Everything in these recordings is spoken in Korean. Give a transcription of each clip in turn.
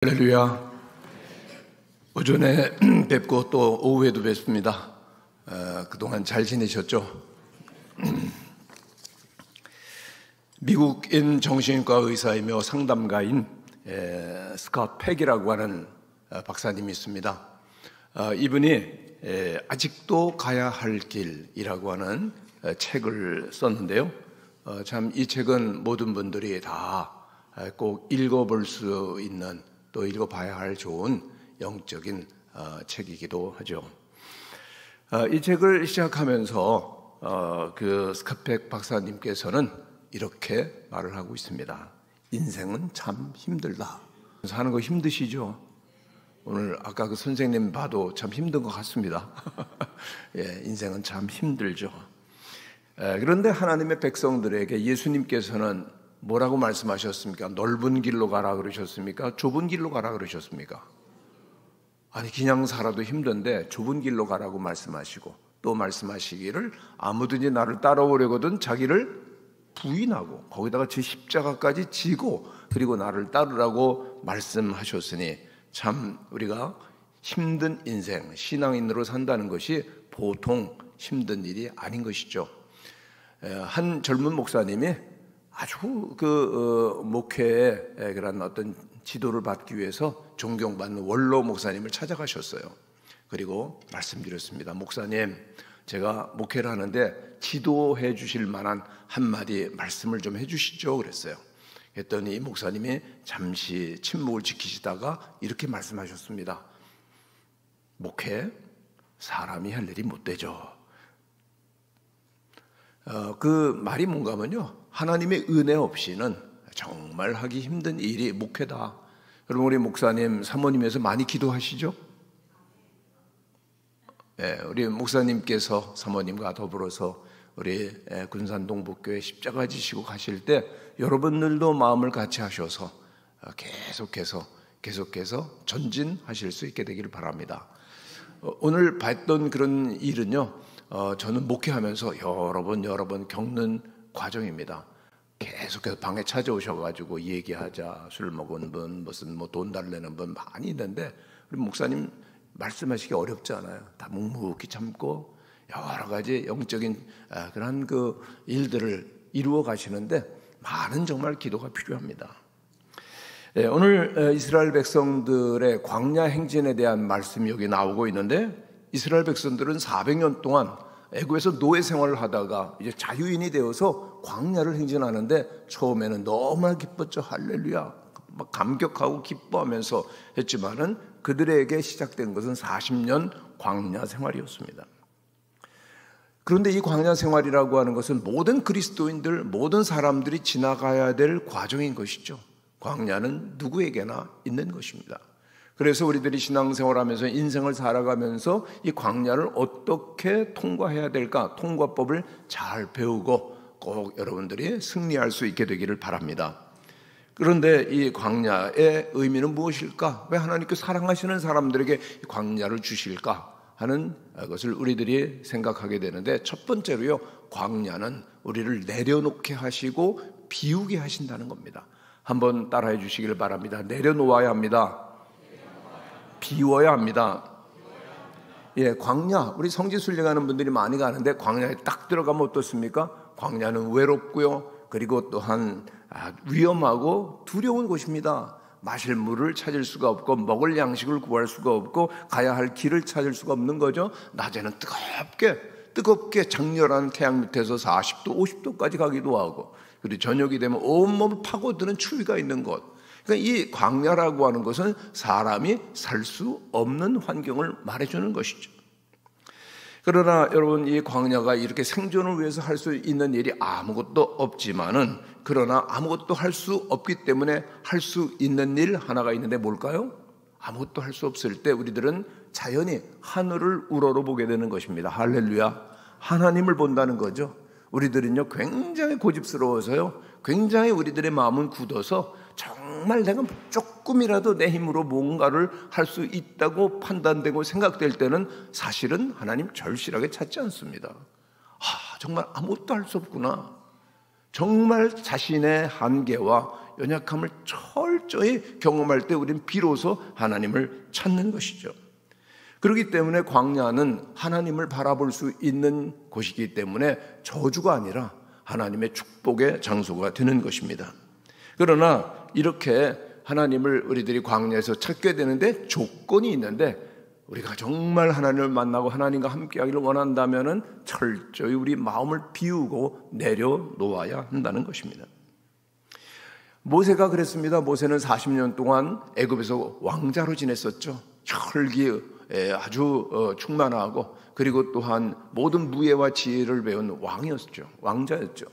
할렐루야. 오전에 뵙고 또 오후에도 뵙습니다. 그동안 잘 지내셨죠? 미국인 정신과 의사이며 상담가인 스캇 팩이라고 하는 박사님이 있습니다. 이분이 아직도 가야 할 길이라고 하는 책을 썼는데요. 참 이 책은 모든 분들이 다 꼭 읽어볼 수 있는, 또 읽어봐야 할 좋은 영적인 책이기도 하죠. 이 책을 시작하면서 그 스캇 팩 박사님께서는 이렇게 말을 하고 있습니다. 인생은 참 힘들다. 사는 거 힘드시죠? 오늘 아까 그 선생님 봐도 참 힘든 것 같습니다. 예, 인생은 참 힘들죠. 그런데 하나님의 백성들에게 예수님께서는 뭐라고 말씀하셨습니까? 넓은 길로 가라 그러셨습니까? 좁은 길로 가라 그러셨습니까? 아니, 그냥 살아도 힘든데 좁은 길로 가라고 말씀하시고, 또 말씀하시기를 아무든지 나를 따라오려거든 자기를 부인하고 거기다가 제 십자가까지 지고 그리고 나를 따르라고 말씀하셨으니, 참 우리가 힘든 인생, 신앙인으로 산다는 것이 보통 힘든 일이 아닌 것이죠. 한 젊은 목사님이 아주 목회에 그런 어떤 지도를 받기 위해서 존경받는 원로 목사님을 찾아가셨어요. 그리고 말씀드렸습니다. 목사님, 제가 목회를 하는데 지도해 주실 만한 한마디 말씀을 좀 해주시죠 그랬어요. 그랬더니 이 목사님이 잠시 침묵을 지키시다가 이렇게 말씀하셨습니다. 목회, 사람이 할 일이 못 되죠. 그 말이 뭔가 하면요, 하나님의 은혜 없이는 정말 하기 힘든 일이 목회다. 여러분, 우리 목사님, 사모님에서 많이 기도하시죠? 네, 우리 목사님께서 사모님과 더불어서 우리 군산 동북교회 십자가 지시고 가실 때 여러분들도 마음을 같이 하셔서 계속해서 전진하실 수 있게 되기를 바랍니다. 오늘 봤던 그런 일은요, 저는 목회하면서 여러 번 겪는 과정입니다. 계속해서 방에 찾아오셔가지고 얘기하자, 술 먹은 분, 무슨 돈 달래는 분 많이 있는데, 우리 목사님 말씀하시기 어렵지 않아요. 다 묵묵히 참고 여러 가지 영적인 그런 그 일들을 이루어 가시는데 많은 정말 기도가 필요합니다. 오늘 이스라엘 백성들의 광야 행진에 대한 말씀이 여기 나오고 있는데, 이스라엘 백성들은 400년 동안 애굽에서 노예 생활을 하다가 이제 자유인이 되어서 광야를 행진하는데 처음에는 너무나 기뻤죠. 할렐루야, 막 감격하고 기뻐하면서 했지만은 그들에게 시작된 것은 40년 광야 생활이었습니다. 그런데 이 광야 생활이라고 하는 것은 모든 그리스도인들, 모든 사람들이 지나가야 될 과정인 것이죠. 광야는 누구에게나 있는 것입니다. 그래서 우리들이 신앙생활하면서 인생을 살아가면서 이 광야를 어떻게 통과해야 될까, 통과법을 잘 배우고 꼭 여러분들이 승리할 수 있게 되기를 바랍니다. 그런데 이 광야의 의미는 무엇일까? 왜 하나님께 사랑하시는 사람들에게 광야를 주실까 하는 것을 우리들이 생각하게 되는데, 첫 번째로요, 광야는 우리를 내려놓게 하시고 비우게 하신다는 겁니다. 한번 따라해 주시길 바랍니다. 내려놓아야 합니다. 비워야 합니다. 예, 광야, 우리 성지순례하는 분들이 많이 가는데 광야에 딱 들어가면 어떻습니까? 광야는 외롭고요, 그리고 또한 위험하고 두려운 곳입니다. 마실 물을 찾을 수가 없고 먹을 양식을 구할 수가 없고 가야 할 길을 찾을 수가 없는 거죠. 낮에는 뜨겁게 장렬한 태양 밑에서 40도, 50도까지 가기도 하고, 그리고 저녁이 되면 온몸을 파고드는 추위가 있는 곳. 그러니까 이 광야라고 하는 것은 사람이 살 수 없는 환경을 말해주는 것이죠. 그러나 여러분, 이 광야가 이렇게 생존을 위해서 할 수 있는 일이 아무것도 없지만은, 그러나 아무것도 할 수 없기 때문에 할 수 있는 일 하나가 있는데 뭘까요? 아무것도 할 수 없을 때 우리들은 자연히 하늘을 우러러보게 되는 것입니다. 할렐루야. 하나님을 본다는 거죠. 우리들은요, 굉장히 고집스러워서요, 굉장히 우리들의 마음은 굳어서 정말 내가 조금이라도 내 힘으로 뭔가를 할 수 있다고 판단되고 생각될 때는 사실은 하나님 절실하게 찾지 않습니다. 정말 아무것도 할 수 없구나. 정말 자신의 한계와 연약함을 철저히 경험할 때 우리는 비로소 하나님을 찾는 것이죠. 그렇기 때문에 광야는 하나님을 바라볼 수 있는 곳이기 때문에 저주가 아니라 하나님의 축복의 장소가 되는 것입니다. 그러나 이렇게 하나님을 우리들이 광야에서 찾게 되는데 조건이 있는데, 우리가 정말 하나님을 만나고 하나님과 함께하기를 원한다면 철저히 우리 마음을 비우고 내려놓아야 한다는 것입니다. 모세가 그랬습니다. 모세는 40년 동안 애굽에서 왕자로 지냈었죠. 혈기 아주 충만하고, 그리고 또한 모든 무예와 지혜를 배운 왕이었죠. 왕자였죠.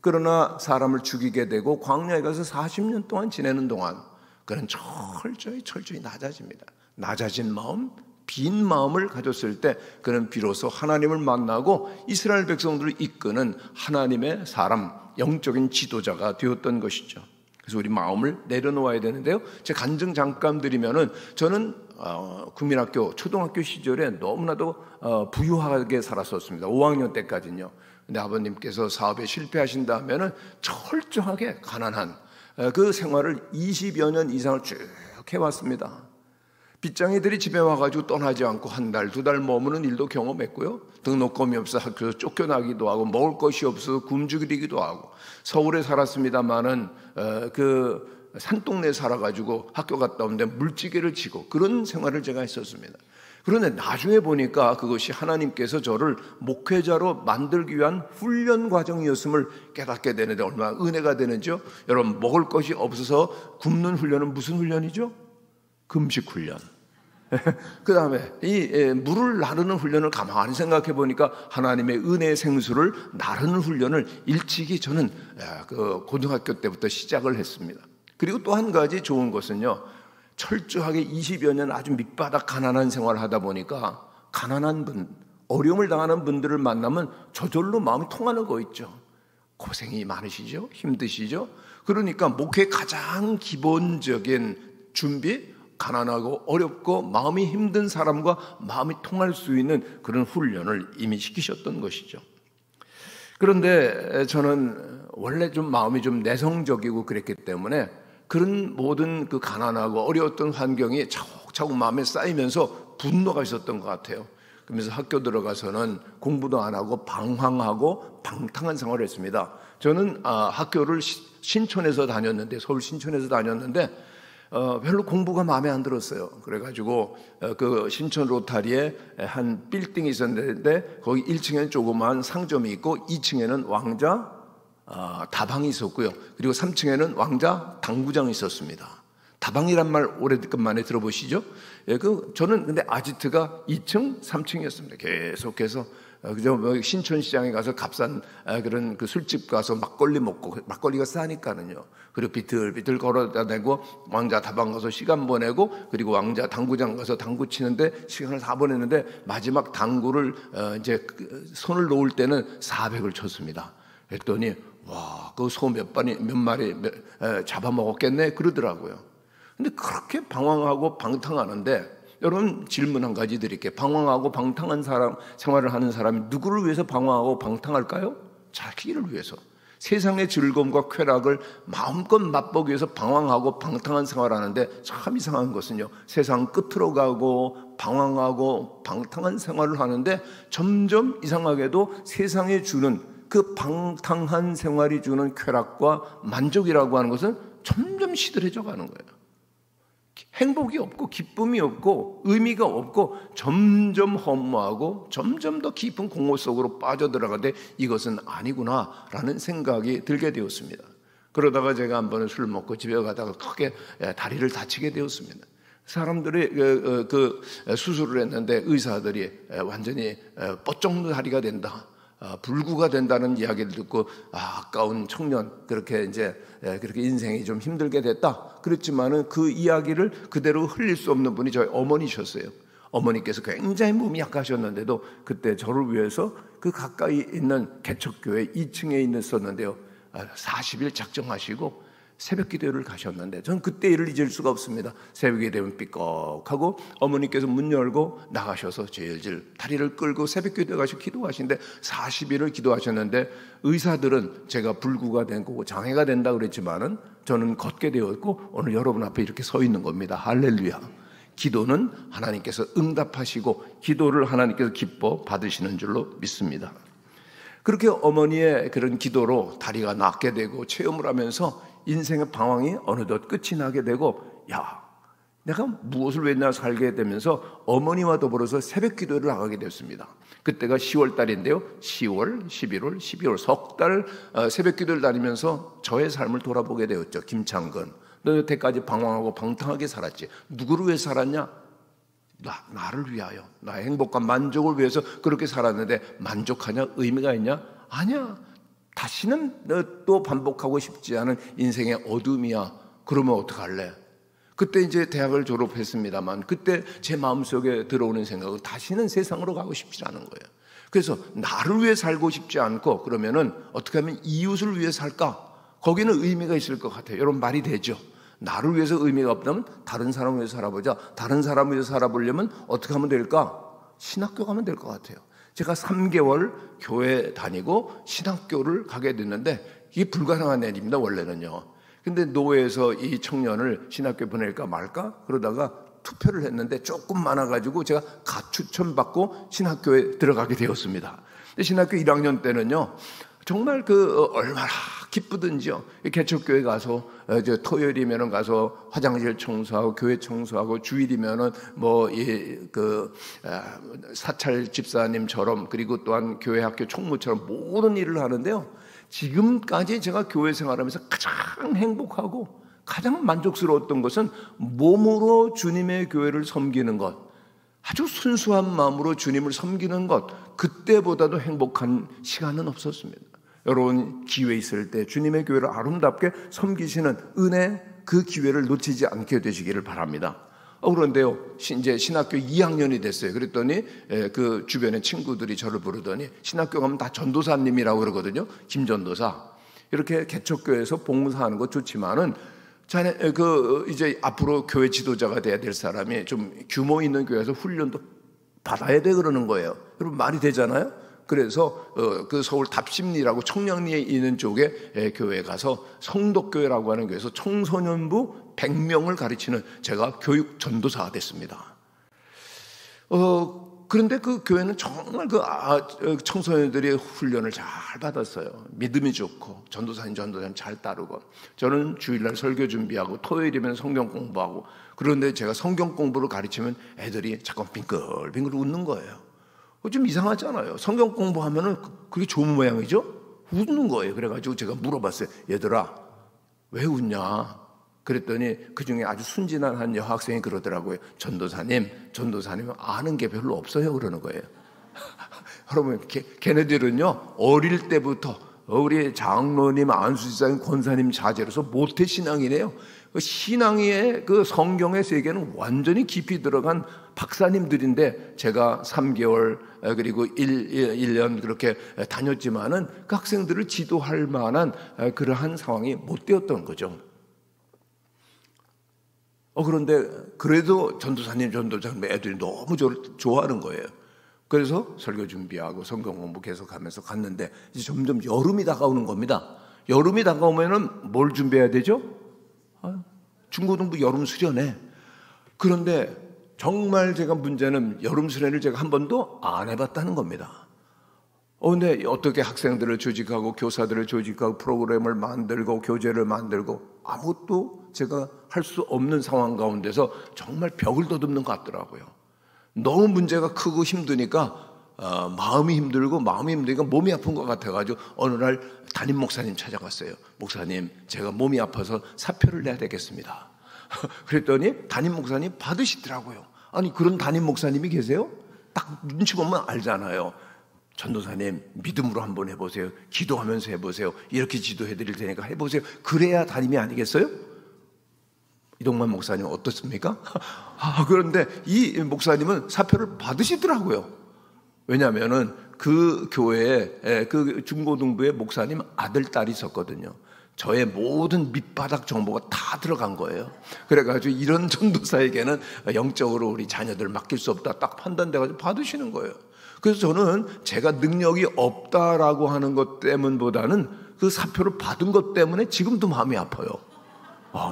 그러나 사람을 죽이게 되고 광야에 가서 40년 동안 지내는 동안 그는 철저히 낮아집니다. 낮아진 마음, 빈 마음을 가졌을 때 그는 비로소 하나님을 만나고 이스라엘 백성들을 이끄는 하나님의 사람, 영적인 지도자가 되었던 것이죠. 그래서 우리 마음을 내려놓아야 되는데요. 제 간증 잠깐 드리면은, 저는 국민학교 초등학교 시절에 너무나도 부유하게 살았었습니다. 5학년 때까지는요. 근데 아버님께서 사업에 실패하신다면은 철저하게 가난한 그 생활을 20여 년 이상을 쭉 해왔습니다. 빚쟁이들이 집에 와가지고 떠나지 않고 한 달, 두 달 머무는 일도 경험했고요. 등록금이 없어 학교에서 쫓겨나기도 하고, 먹을 것이 없어서 굶주리기도 하고, 서울에 살았습니다마는 그 산동네에 살아가지고 학교 갔다 오는데 물지개를 치고 그런 생활을 제가 했었습니다. 그런데 나중에 보니까 그것이 하나님께서 저를 목회자로 만들기 위한 훈련 과정이었음을 깨닫게 되는데, 얼마나 은혜가 되는지요. 여러분, 먹을 것이 없어서 굶는 훈련은 무슨 훈련이죠? 금식 훈련. 그 다음에 이 물을 나르는 훈련을 가만히 생각해 보니까 하나님의 은혜의 생수를 나르는 훈련을 일찍이 저는 그 고등학교 때부터 시작을 했습니다. 그리고 또 한 가지 좋은 것은요, 철저하게 20여 년 아주 밑바닥 가난한 생활을 하다 보니까 가난한 분, 어려움을 당하는 분들을 만나면 저절로 마음이 통하는 거 있죠. 고생이 많으시죠? 힘드시죠? 그러니까 목회의 가장 기본적인 준비, 가난하고 어렵고 마음이 힘든 사람과 마음이 통할 수 있는 그런 훈련을 이미 시키셨던 것이죠. 그런데 저는 원래 좀 마음이 좀 내성적이고 그랬기 때문에 그런 모든 그 가난하고 어려웠던 환경이 차곡차곡 마음에 쌓이면서 분노가 있었던 것 같아요. 그러면서 학교 들어가서는 공부도 안 하고 방황하고 방탕한 생활을 했습니다. 저는 학교를 신촌에서 다녔는데, 서울 신촌에서 다녔는데 별로 공부가 마음에 안 들었어요. 그래가지고 그 신촌 로타리에 한 빌딩이 있었는데 거기 1층에는 조그마한 상점이 있고 2층에는 왕자 다방이 있었고요. 그리고 3층에는 왕자 당구장이 있었습니다. 다방이란 말 오래간만에 들어보시죠? 예, 저는 근데 아지트가 2층, 3층이었습니다. 계속해서 그저 신촌시장에 가서 값싼 그런 그 술집 가서 막걸리 먹고, 막걸리가 싸니까는요. 그리고 비틀비틀 걸어다니고 왕자 다방 가서 시간 보내고, 그리고 왕자 당구장 가서 당구 치는데 시간을 다 보냈는데 마지막 당구를 이제 손을 놓을 때는 400을 쳤습니다. 그랬더니 와, 그 소 몇 마리 잡아먹었겠네 그러더라고요. 근데 그렇게 방황하고 방탕하는데, 여러분 질문 한 가지 드릴게요. 방황하고 방탕한 사람, 생활을 하는 사람이 누구를 위해서 방황하고 방탕할까요? 자기를 위해서. 세상의 즐거움과 쾌락을 마음껏 맛보기 위해서 방황하고 방탕한 생활을 하는데, 참 이상한 것은요, 세상 끝으로 가고 방황하고 방탕한 생활을 하는데 점점 이상하게도 세상에 주는 그 방탕한 생활이 주는 쾌락과 만족이라고 하는 것은 점점 시들해져 가는 거예요. 행복이 없고 기쁨이 없고 의미가 없고 점점 허무하고 점점 더 깊은 공허 속으로 빠져들어가는데, 이것은 아니구나라는 생각이 들게 되었습니다. 그러다가 제가 한 번은 술 먹고 집에 가다가 크게 다리를 다치게 되었습니다. 사람들이 그 수술을 했는데 의사들이 완전히 뻗쩍는 다리가 된다, 불구가 된다는 이야기를 듣고, 아까운 청년, 그렇게 인생이 좀 힘들게 됐다. 그렇지만은 그 이야기를 그대로 흘릴 수 없는 분이 저희 어머니셨어요. 어머니께서 굉장히 몸이 약하셨는데도 그때 저를 위해서 그 가까이 있는 개척교회 2층에 있었는데요, 40일 작정하시고 새벽 기도를 가셨는데, 저는 그때 일을 잊을 수가 없습니다. 새벽이 되면 삐걱하고 어머니께서 문 열고 나가셔서 질질 다리를 끌고 새벽 기도에 가시고 기도하시는데, 40일을 기도하셨는데, 의사들은 제가 불구가 된 거고 장애가 된다 그랬지만은 저는 걷게 되었고 오늘 여러분 앞에 이렇게 서 있는 겁니다. 할렐루야. 기도는 하나님께서 응답하시고 기도를 하나님께서 기뻐 받으시는 줄로 믿습니다. 그렇게 어머니의 그런 기도로 다리가 낫게 되고 체험을 하면서 인생의 방황이 어느덧 끝이 나게 되고, 야, 내가 무엇을 위해 살게 되면서 어머니와 더불어서 새벽 기도를 나가게 됐습니다. 그때가 10월 달인데요. 10월, 11월, 12월 석 달 새벽 기도를 다니면서 저의 삶을 돌아보게 되었죠. 김창건, 너 여태까지 방황하고 방탕하게 살았지. 누구를 위해 살았냐? 나를 위하여, 나의 행복과 만족을 위해서 그렇게 살았는데 만족하냐? 의미가 있냐? 아니야. 다시는 또 반복하고 싶지 않은 인생의 어둠이야. 그러면 어떡할래? 그때 이제 대학을 졸업했습니다만 그때 제 마음속에 들어오는 생각은 다시는 세상으로 가고 싶지 않은 거예요. 그래서 나를 위해 살고 싶지 않고, 그러면은 어떻게 하면 이웃을 위해 살까? 거기는 의미가 있을 것 같아요. 여러분, 말이 되죠? 나를 위해서 의미가 없다면 다른 사람을 위해서 살아보자. 다른 사람을 위해서 살아보려면 어떻게 하면 될까? 신학교 가면 될 것 같아요. 제가 3개월 교회 다니고 신학교를 가게 됐는데 이게 불가능한 일입니다, 원래는요. 근데 노회에서 이 청년을 신학교에 보낼까 말까 그러다가 투표를 했는데 조금 많아가지고 제가 가추천받고 신학교에 들어가게 되었습니다. 근데 신학교 1학년 때는요, 정말 얼마나 기쁘든지요. 개척교회 가서 토요일이면은 가서 화장실 청소하고 교회 청소하고, 주일이면은 사찰 집사님처럼, 그리고 또한 교회 학교 총무처럼 모든 일을 하는데요. 지금까지 제가 교회 생활하면서 가장 행복하고 가장 만족스러웠던 것은 몸으로 주님의 교회를 섬기는 것, 아주 순수한 마음으로 주님을 섬기는 것, 그때보다도 행복한 시간은 없었습니다. 여러분, 기회 있을 때 주님의 교회를 아름답게 섬기시는 은혜, 그 기회를 놓치지 않게 되시기를 바랍니다. 그런데요, 이제 신학교 2학년이 됐어요. 그랬더니 그 주변의 친구들이 저를 부르더니, 신학교 가면 다 전도사님이라고 그러거든요. 김전도사. 이렇게 개척교회에서 봉사하는 것 좋지만은, 자네 이제 앞으로 교회 지도자가 돼야 될 사람이 좀 규모 있는 교회에서 훈련도 받아야 돼 그러는 거예요. 여러분, 말이 되잖아요. 그래서 그 서울 답심리라고 청량리에 있는 쪽에 교회에 가서 성덕교회라고 하는 교회에서 청소년부 100명을 가르치는 제가 교육 전도사가 됐습니다. 그런데 그 교회는 정말 청소년들이 훈련을 잘 받았어요. 믿음이 좋고 전도사님 잘 따르고, 저는 주일날 설교 준비하고 토요일이면 성경 공부하고, 그런데 제가 성경 공부를 가르치면 애들이 잠깐 빙글빙글 웃는 거예요. 좀 이상하잖아요. 성경 공부하면은 그게 좋은 모양이죠? 웃는 거예요. 그래가지고 제가 물어봤어요. 얘들아, 왜 웃냐? 그랬더니 그 중에 아주 순진한 한 여학생이 그러더라고요. 전도사님은 아는 게 별로 없어요. 그러는 거예요. 여러분, 걔네들은요, 어릴 때부터 우리 장로님, 안수지사님, 권사님 자제로서 모태신앙이래요. 신앙의 그 성경의 세계는 완전히 깊이 들어간 박사님들인데, 제가 3개월 그리고 1년 그렇게 다녔지만은 그 학생들을 지도할 만한 그러한 상황이 못 되었던 거죠. 그런데 그래도 전도사님 애들이 너무 좋아하는 거예요. 그래서 설교 준비하고 성경 공부 계속하면서 갔는데, 이제 점점 여름이 다가오는 겁니다. 여름이 다가오면은 뭘 준비해야 되죠? 중고등부 여름 수련회. 그런데 정말 제가 문제는 여름 수련회를 제가 한 번도 안 해봤다는 겁니다. 근데 어떻게 학생들을 조직하고 교사들을 조직하고 프로그램을 만들고 교재를 만들고, 아무것도 제가 할 수 없는 상황 가운데서 정말 벽을 더듬는 것 같더라고요. 너무 문제가 크고 힘드니까 마음이 힘드니까 몸이 아픈 것 같아가지고 어느 날 담임 목사님 찾아갔어요. 목사님, 제가 몸이 아파서 사표를 내야 되겠습니다. 그랬더니 담임 목사님 받으시더라고요. 아니, 그런 담임 목사님이 계세요? 딱 눈치 보면 알잖아요. 전도사님, 믿음으로 한번 해보세요. 기도하면서 해보세요. 이렇게 지도해 드릴 테니까 해보세요. 그래야 담임이 아니겠어요? 이동만 목사님 어떻습니까? 그런데 이 목사님은 사표를 받으시더라고요. 왜냐하면은 그 교회에 그 중고등부의 목사님 아들, 딸이 있었거든요. 저의 모든 밑바닥 정보가 다 들어간 거예요. 그래가지고 이런 전도사에게는 영적으로 우리 자녀들 맡길 수 없다 딱 판단돼가지고 받으시는 거예요. 그래서 저는 제가 능력이 없다라고 하는 것 때문보다는 그 사표를 받은 것 때문에 지금도 마음이 아파요.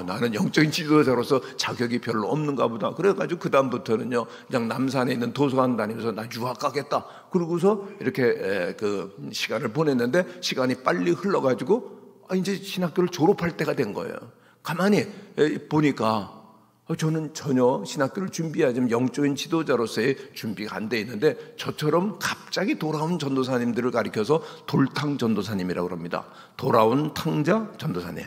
나는 영적인 지도자로서 자격이 별로 없는가 보다. 그래가지고 그 다음부터는요, 그냥 남산에 있는 도서관 다니면서 나 유학 가겠다. 그러고서 이렇게 그 시간을 보냈는데 시간이 빨리 흘러가지고 이제 신학교를 졸업할 때가 된 거예요. 가만히 보니까 저는 전혀 신학교를 준비하자면 영적인 지도자로서의 준비가 안 돼 있는데, 저처럼 갑자기 돌아온 전도사님들을 가리켜서 돌탕 전도사님이라고 합니다. 돌아온 탕자 전도사님.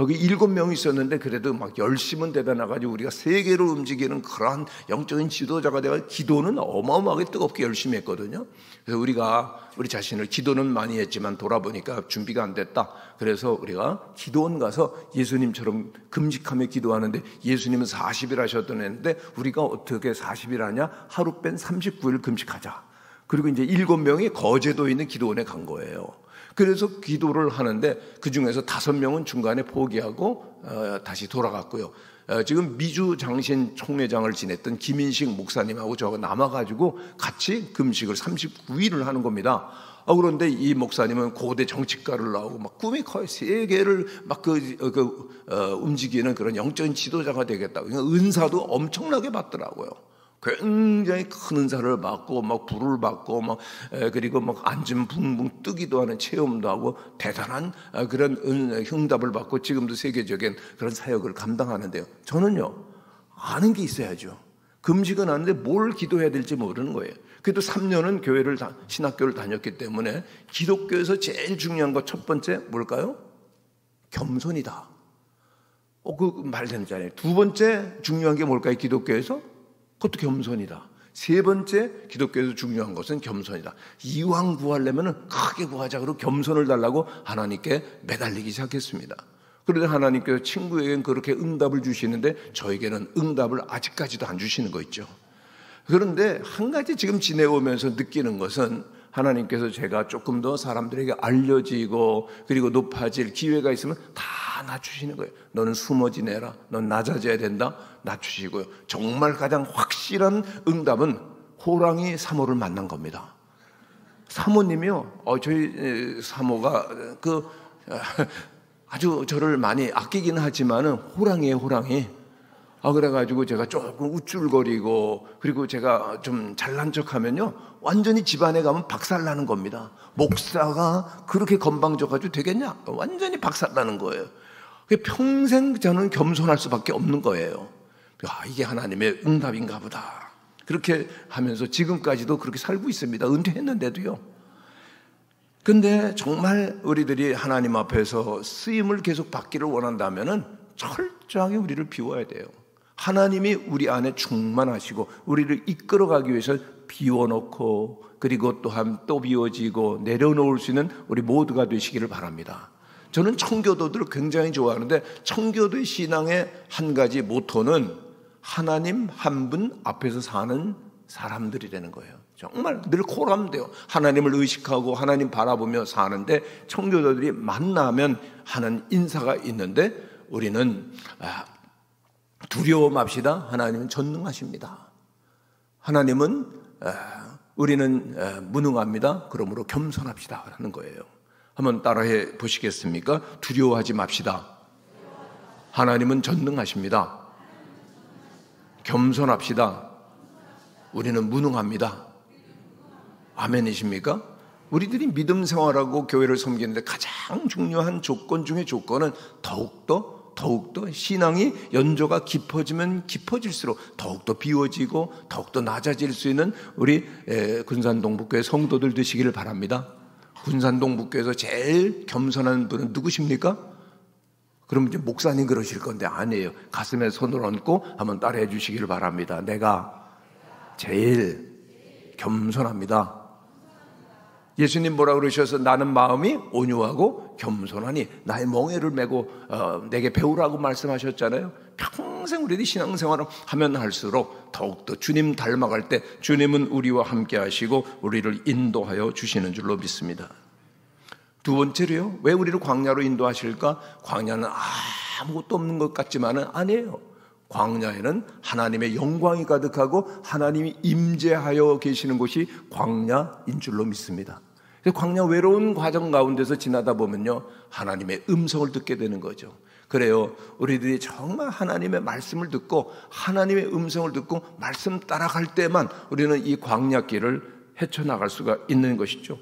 여기 7명이 있었는데 그래도 막 열심은 대단해가지고 우리가 세계를 움직이는 그러한 영적인 지도자가 돼가 기도는 어마어마하게 뜨겁게 열심히 했거든요. 그래서 우리 자신을 기도는 많이 했지만 돌아보니까 준비가 안 됐다. 그래서 우리가 기도원 가서 예수님처럼 금식하며 기도하는데, 예수님은 40일 하셨던 애인데 우리가 어떻게 40일 하냐? 하루 뺀 39일 금식하자. 그리고 이제 7명이 거제도에 있는 기도원에 간 거예요. 그래서 기도를 하는데 그 중에서 5명은 중간에 포기하고 다시 돌아갔고요. 지금 미주 장신 총회장을 지냈던 김인식 목사님하고 저하고 남아가지고 같이 금식을 39일을 하는 겁니다. 그런데 이 목사님은 고대 정치가를 나오고 막 꿈이 커요. 세계를 막 움직이는 그런 영적인 지도자가 되겠다고. 은사도 엄청나게 받더라고요. 굉장히 큰 은사를 받고 막 불을 받고 막 그리고 막 앉으면 붕붕 뜨기도 하는 체험도 하고 대단한 그런 응답을 받고 지금도 세계적인 그런 사역을 감당하는데요. 저는요, 아는 게 있어야죠. 금식은 하는데 뭘 기도해야 될지 모르는 거예요. 그래도 3년은 신학교를 다녔기 때문에 기독교에서 제일 중요한 거 첫 번째 뭘까요? 겸손이다. 그 말 되잖아요. 두 번째 중요한 게 뭘까요? 기독교에서? 그것도 겸손이다. 세 번째 기독교에서 중요한 것은 겸손이다. 이왕 구하려면 크게 구하자. 그리고 겸손을 달라고 하나님께 매달리기 시작했습니다. 그런데 하나님께서 친구에게는 그렇게 응답을 주시는데 저에게는 응답을 아직까지도 안 주시는 거 있죠. 그런데 한 가지 지금 지내오면서 느끼는 것은, 하나님께서 제가 조금 더 사람들에게 알려지고 그리고 높아질 기회가 있으면 다 낮추시는 거예요. 너는 숨어 지내라. 넌 낮아져야 된다. 낮추시고요. 정말 가장 확실한 응답은 호랑이 사모를 만난 겁니다. 사모님이요. 저희 사모가 아주 저를 많이 아끼긴 하지만은 호랑이에요, 호랑이. 그래가지고 제가 조금 우쭐거리고 그리고 제가 좀 잘난 척하면요, 완전히 집안에 가면 박살나는 겁니다. 목사가 그렇게 건방져가지고 되겠냐? 완전히 박살나는 거예요. 평생 저는 겸손할 수밖에 없는 거예요. 이게 하나님의 응답인가 보다. 그렇게 하면서 지금까지도 그렇게 살고 있습니다. 은퇴했는데도요. 근데 정말 우리들이 하나님 앞에서 쓰임을 계속 받기를 원한다면은 철저하게 우리를 비워야 돼요. 하나님이 우리 안에 충만하시고 우리를 이끌어가기 위해서 비워놓고 그리고 또한 또 비워지고 내려놓을 수 있는 우리 모두가 되시기를 바랍니다. 저는 청교도들을 굉장히 좋아하는데 청교도의 신앙의 한 가지 모토는 하나님 한 분 앞에서 사는 사람들이라는 거예요. 정말 늘 콜하면 돼요. 하나님을 의식하고 하나님 바라보며 사는데 청교도들이 만나면 하는 인사가 있는데 우리는 두려워 맙시다. 하나님은 전능하십니다. 하나님은 우리는 무능합니다. 그러므로 겸손합시다 하는 거예요. 한번 따라해 보시겠습니까? 두려워하지 맙시다. 하나님은 전능하십니다. 겸손합시다. 우리는 무능합니다. 아멘이십니까? 우리들이 믿음 생활하고 교회를 섬기는데 가장 중요한 조건 중에 조건은 더욱더 신앙이 연조가 깊어지면 깊어질수록 더욱더 비워지고 더욱더 낮아질 수 있는 우리 군산동북교회 성도들 되시기를 바랍니다. 군산동북교회에서 제일 겸손한 분은 누구십니까? 그럼 이제 목사님 그러실 건데 아니에요. 가슴에 손을 얹고 한번 따라해 주시기를 바랍니다. 내가 제일 겸손합니다. 예수님 뭐라 그러셔서 나는 마음이 온유하고 겸손하니 나의 멍에를 메고 내게 배우라고 말씀하셨잖아요. 평생 우리들이 신앙생활을 하면 할수록 더욱더 주님 닮아갈 때 주님은 우리와 함께 하시고 우리를 인도하여 주시는 줄로 믿습니다. 두 번째로요, 왜 우리를 광야로 인도하실까? 광야는 아무것도 없는 것 같지만은 아니에요. 광야에는 하나님의 영광이 가득하고 하나님이 임재하여 계시는 곳이 광야인 줄로 믿습니다. 광야 외로운 과정 가운데서 지나다 보면요, 하나님의 음성을 듣게 되는 거죠. 그래요. 우리들이 정말 하나님의 말씀을 듣고 하나님의 음성을 듣고 말씀 따라갈 때만 우리는 이 광야길을 헤쳐나갈 수가 있는 것이죠.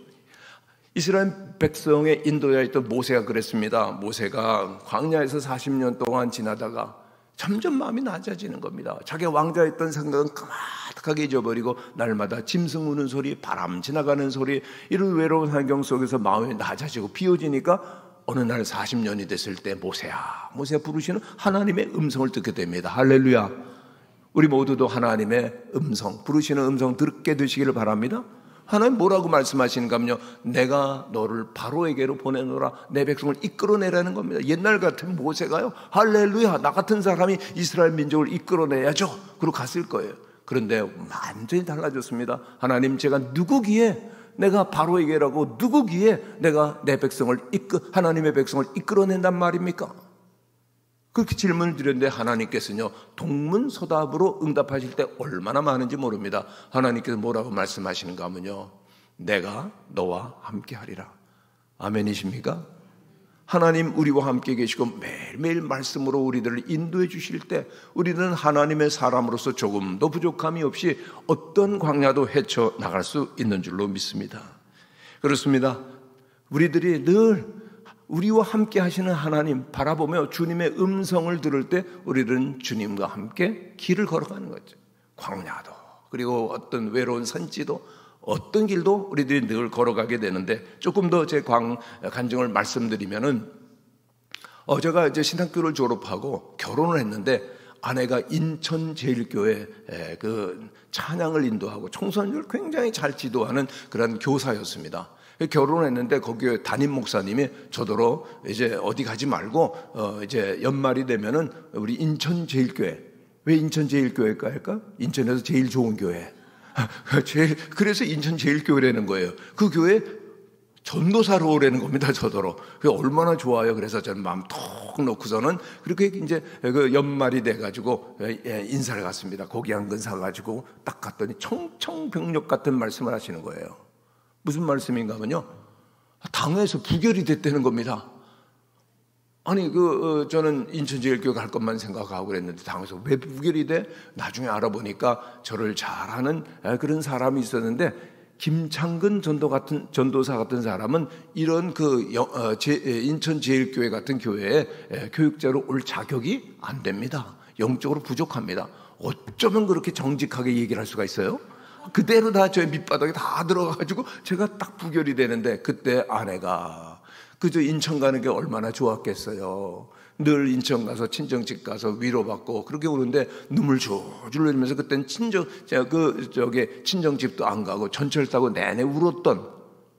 이스라엘 백성의 인도에 있던 모세가 그랬습니다. 모세가 광야에서 40년 동안 지나다가 점점 마음이 낮아지는 겁니다. 자기 왕자였던 생각은 까마득하게 잊어버리고 날마다 짐승 우는 소리, 바람 지나가는 소리, 이런 외로운 환경 속에서 마음이 낮아지고 비워지니까 어느 날 40년이 됐을 때 모세야 부르시는 하나님의 음성을 듣게 됩니다. 할렐루야. 우리 모두도 하나님의 음성, 부르시는 음성 듣게 되시기를 바랍니다. 하나님 뭐라고 말씀하시는가면요, 내가 너를 바로에게로 보내노라, 내 백성을 이끌어내라는 겁니다. 옛날 같은 모세가요, 할렐루야, 나 같은 사람이 이스라엘 민족을 이끌어내야죠, 그러고 갔을 거예요. 그런데 완전히 달라졌습니다. 하나님, 제가 누구기에 내가 바로에게라고, 누구기에 내가 내 백성을 하나님의 백성을 이끌어낸단 말입니까? 그렇게 질문을 드렸는데 하나님께서는요, 동문서답으로 응답하실 때 얼마나 많은지 모릅니다. 하나님께서 뭐라고 말씀하시는가 하면요, 내가 너와 함께 하리라. 아멘이십니까? 하나님 우리와 함께 계시고 매일매일 말씀으로 우리들을 인도해 주실 때 우리는 하나님의 사람으로서 조금도 부족함이 없이 어떤 광야도 헤쳐나갈 수 있는 줄로 믿습니다. 그렇습니다. 우리들이 늘 우리와 함께 하시는 하나님 바라보며 주님의 음성을 들을 때 우리는 주님과 함께 길을 걸어가는 거죠. 광야도, 그리고 어떤 외로운 산지도, 어떤 길도 우리들이 늘 걸어가게 되는데, 조금 더 제 간증을 말씀드리면은, 제가 이제 신학교를 졸업하고 결혼을 했는데 아내가 인천제일교회 그 찬양을 인도하고 청소년을 굉장히 잘 지도하는 그런 교사였습니다. 결혼했는데 거기에 담임 목사님이 저더러 이제 어디 가지 말고 이제 연말이 되면은 우리 인천제일교회, 왜 인천제일교회일까 할까? 인천에서 제일 좋은 교회. 그래서 인천제일교회라는 거예요. 그 교회 전도사로 오라는 겁니다, 저더러. 그게 얼마나 좋아요. 그래서 저는 마음 톡 놓고서는 그렇게 이제 그 연말이 돼가지고 인사를 갔습니다. 고기 한 근 사가지고 딱 갔더니 청청병력 같은 말씀을 하시는 거예요. 무슨 말씀인가 하면요, 당에서 부결이 됐다는 겁니다. 아니 저는 인천제일교회 갈 것만 생각하고 그랬는데 당에서 왜 부결이 돼? 나중에 알아보니까 저를 잘하는 그런 사람이 있었는데, 김창근 전도사 같은 사람은 이런 인천제일교회 같은 교회에 교육자로 올 자격이 안 됩니다. 영적으로 부족합니다. 어쩌면 그렇게 정직하게 얘기를 할 수가 있어요? 그대로 다 저의 밑바닥에 다 들어가가지고 제가 딱 부결이 되는데, 그때 아내가 그저 인천 가는 게 얼마나 좋았겠어요. 늘 인천 가서 친정집 가서 위로받고 그렇게 오는데 눈물 줄줄 흘리면서, 그때는 친정집도 안 가고 전철 타고 내내 울었던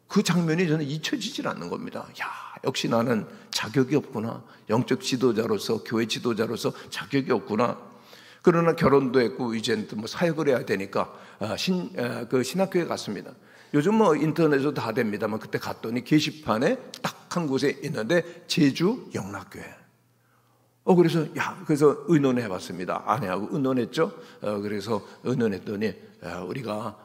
그 장면이 저는 잊혀지질 않는 겁니다. 야, 역시 나는 자격이 없구나. 영적 지도자로서, 교회 지도자로서 자격이 없구나. 그러나 결혼도 했고 이제는 뭐 사역을 해야 되니까 신학교에 갔습니다. 요즘 뭐 인터넷으로 다 됩니다만, 그때 갔더니 게시판에 딱 한 곳에 있는데 제주 영락교회. 그래서 의논해 봤습니다. 아내하고 의논했죠. 그래서 의논했더니 우리가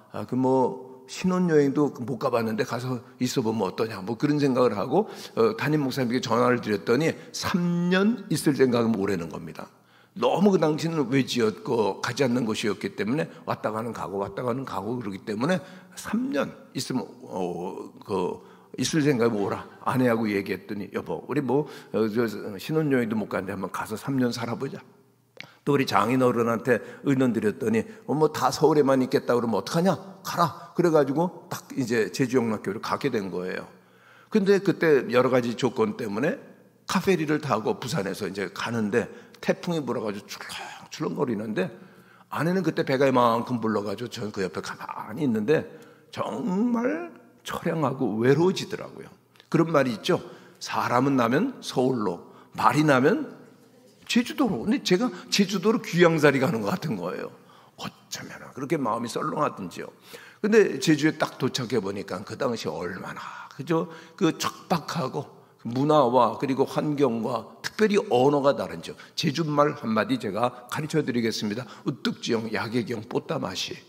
신혼여행도 못 가봤는데 가서 있어보면 어떠냐, 뭐 그런 생각을 하고 담임 목사님께 전화를 드렸더니 3년 있을 생각은 오라는 겁니다. 너무 그 당시는 외지였고 가지 않는 곳이었기 때문에 왔다 가는 가고 그러기 때문에 3년 있으면 있을 생각이 오라. 아내하고 얘기했더니, 여보 우리 신혼여행도 못 가는데 한번 가서 3년 살아보자. 또 우리 장인어른한테 의논드렸더니 다 서울에만 있겠다 그러면 어떡하냐, 가라. 그래가지고 딱 이제 제주영락교회를 가게 된 거예요. 근데 그때 여러 가지 조건 때문에 카페리를 타고 부산에서 이제 가는데 태풍이 불어가지고 출렁출렁거리는데, 아내는 그때 배가 이만큼 불러가지고 저는 그 옆에 가만히 있는데 정말 처량하고 외로워지더라고요. 그런 말이 있죠. 사람은 나면 서울로, 말이 나면 제주도로. 근데 제가 제주도로 귀양살이 가는 것 같은 거예요. 어쩌면 그렇게 마음이 썰렁하든지요. 근데 제주에 딱 도착해 보니까 그 당시 얼마나 그저 그 척박하고 문화와 그리고 환경과 특별히 언어가 다른죠. 제주말 한마디 제가 가르쳐 드리겠습니다. 우뚝지영, 야개경, 뽀따마시.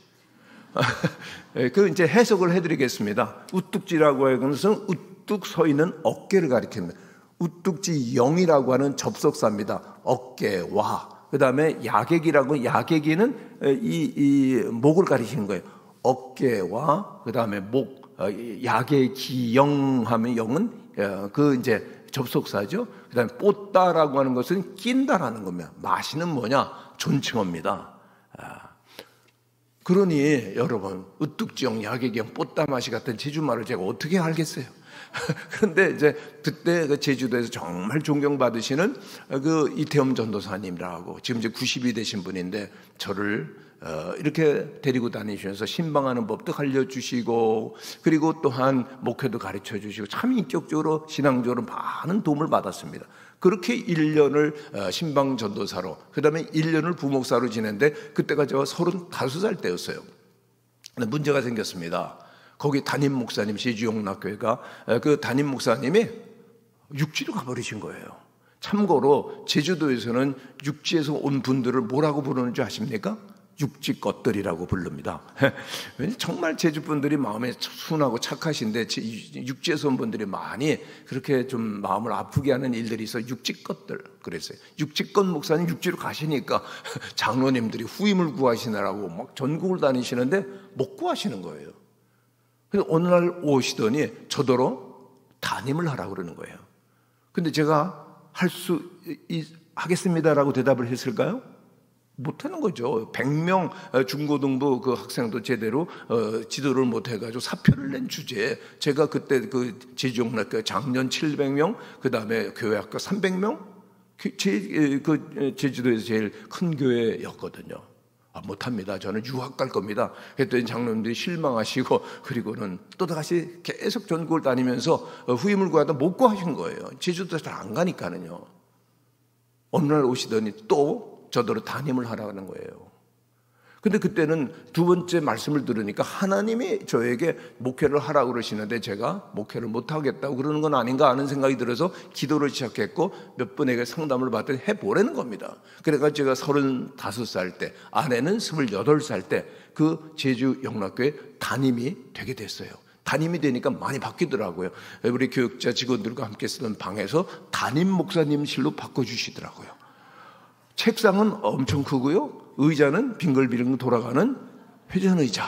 이제 해석을 해드리겠습니다. 우뚝지라고 하는 것은 우뚝 서 있는 어깨를 가리킵니다. 우뚝지 영이라고 하는 접속사입니다. 어깨와 그 다음에 야객이라고, 야객이는 이 목을 가리키는 거예요. 어깨와 그 다음에 목, 야객이영 하면 영은 그 이제 접속사죠. 그 다음에 뽀따라고 하는 것은 낀다라는 겁니다. 마시는 뭐냐? 존칭어입니다. 그러니 여러분, 우뚝지영, 야객이영, 뽀따마시 같은 제주말을 제가 어떻게 알겠어요? 그런데 이제 그때 그 제주도에서 정말 존경받으시는 그 이태엄 전도사님이라고, 지금 이제 90이 되신 분인데 저를 이렇게 데리고 다니시면서 신방하는 법도 알려주시고, 그리고 또한 목회도 가르쳐 주시고, 참 인격적으로 신앙적으로 많은 도움을 받았습니다. 그렇게 1년을 신방 전도사로, 그 다음에 1년을 부목사로 지냈는데 그때가 제가 35살 때였어요. 근데 문제가 생겼습니다. 거기 담임 목사님, 제주영락교회가 그 담임 목사님이 육지로 가버리신 거예요. 참고로 제주도에서는 육지에서 온 분들을 뭐라고 부르는 줄 아십니까? 육지 것들이라고 부릅니다. 정말 제주 분들이 마음에 순하고 착하신데 육지에서 온 분들이 많이 그렇게 좀 마음을 아프게 하는 일들이 있어 육지 것들 그랬어요. 육지 것 목사님 육지로 가시니까 장로님들이 후임을 구하시느라고 막 전국을 다니시는데 못 구하시는 거예요. 그래서 어느 날 오시더니 저더러 담임을 하라고 그러는 거예요. 근데 제가 하겠습니다라고 대답을 했을까요? 못하는 거죠. 100명 중고등부 그 학생도 제대로 지도를 못해가지고 사표를 낸 주제에 제가 그때 그 제주영락교회 작년 700명, 그 다음에 교회학교 300명, 그 제주도에서 제일 큰 교회였거든요. 못합니다. 저는 유학 갈 겁니다. 했더니 장로님들이 실망하시고, 그리고는 또다시 계속 전국을 다니면서 후임을 구하다 못 구하신 거예요. 제주도 잘 안 가니까는요. 어느 날 오시더니 또 저더러 담임을 하라는 거예요. 근데 그때는 두 번째 말씀을 들으니까 하나님이 저에게 목회를 하라고 그러시는데 제가 목회를 못하겠다고 그러는 건 아닌가 하는 생각이 들어서 기도를 시작했고 몇 분에게 상담을 받더니 해보라는 겁니다. 그래서 제가 35살 때, 아내는 28살 때 그 제주 영락교회 담임이 되게 됐어요. 담임이 되니까 많이 바뀌더라고요. 우리 교육자 직원들과 함께 쓰던 방에서 담임 목사님실로 바꿔주시더라고요. 책상은 엄청 크고요. 의자는 빙글빙글 돌아가는 회전의자.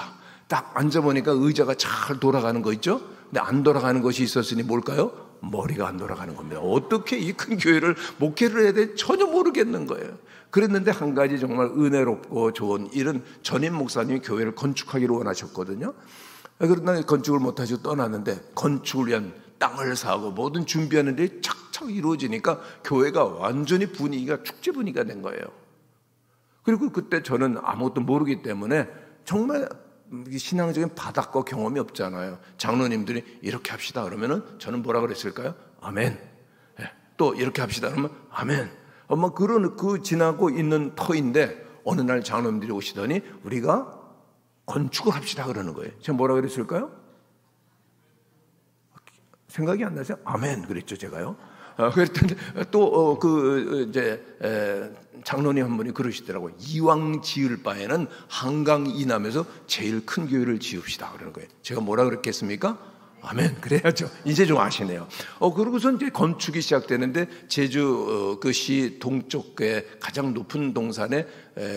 딱 앉아보니까 의자가 잘 돌아가는 거 있죠? 근데 안 돌아가는 것이 있었으니 뭘까요? 머리가 안 돌아가는 겁니다. 어떻게 이 큰 교회를 목회를 해야 돼? 전혀 모르겠는 거예요. 그랬는데 한 가지 정말 은혜롭고 좋은 일은 전임 목사님이 교회를 건축하기를 원하셨거든요. 그러나 건축을 못하시고 떠났는데 건축을 위한 땅을 사고 모든 준비하는 데 착착 이루어지니까 교회가 완전히 분위기가 축제 분위기가 된 거예요. 그리고 그때 저는 아무것도 모르기 때문에 정말 신앙적인 바닥과 경험이 없잖아요. 장로님들이 이렇게 합시다 그러면은 저는 뭐라 그랬을까요? 아멘. 또 이렇게 합시다 그러면 아멘. 그런 그 지나고 있는 터인데 어느 날 장로님들이 오시더니 우리가 건축을 합시다 그러는 거예요. 제가 뭐라 그랬을까요? 생각이 안 나세요? 아멘 그랬죠 제가요. 그랬더니 또 이제 장로님 한 분이 그러시더라고요. 이왕 지을 바에는 한강 이남에서 제일 큰 교회를 지읍시다 그러는 거예요. 제가 뭐라 그랬겠습니까? 아멘 그래야죠. 이제 좀 아시네요. 그러고서 이제 건축이 시작되는데 제주 그 시 동쪽에 가장 높은 동산에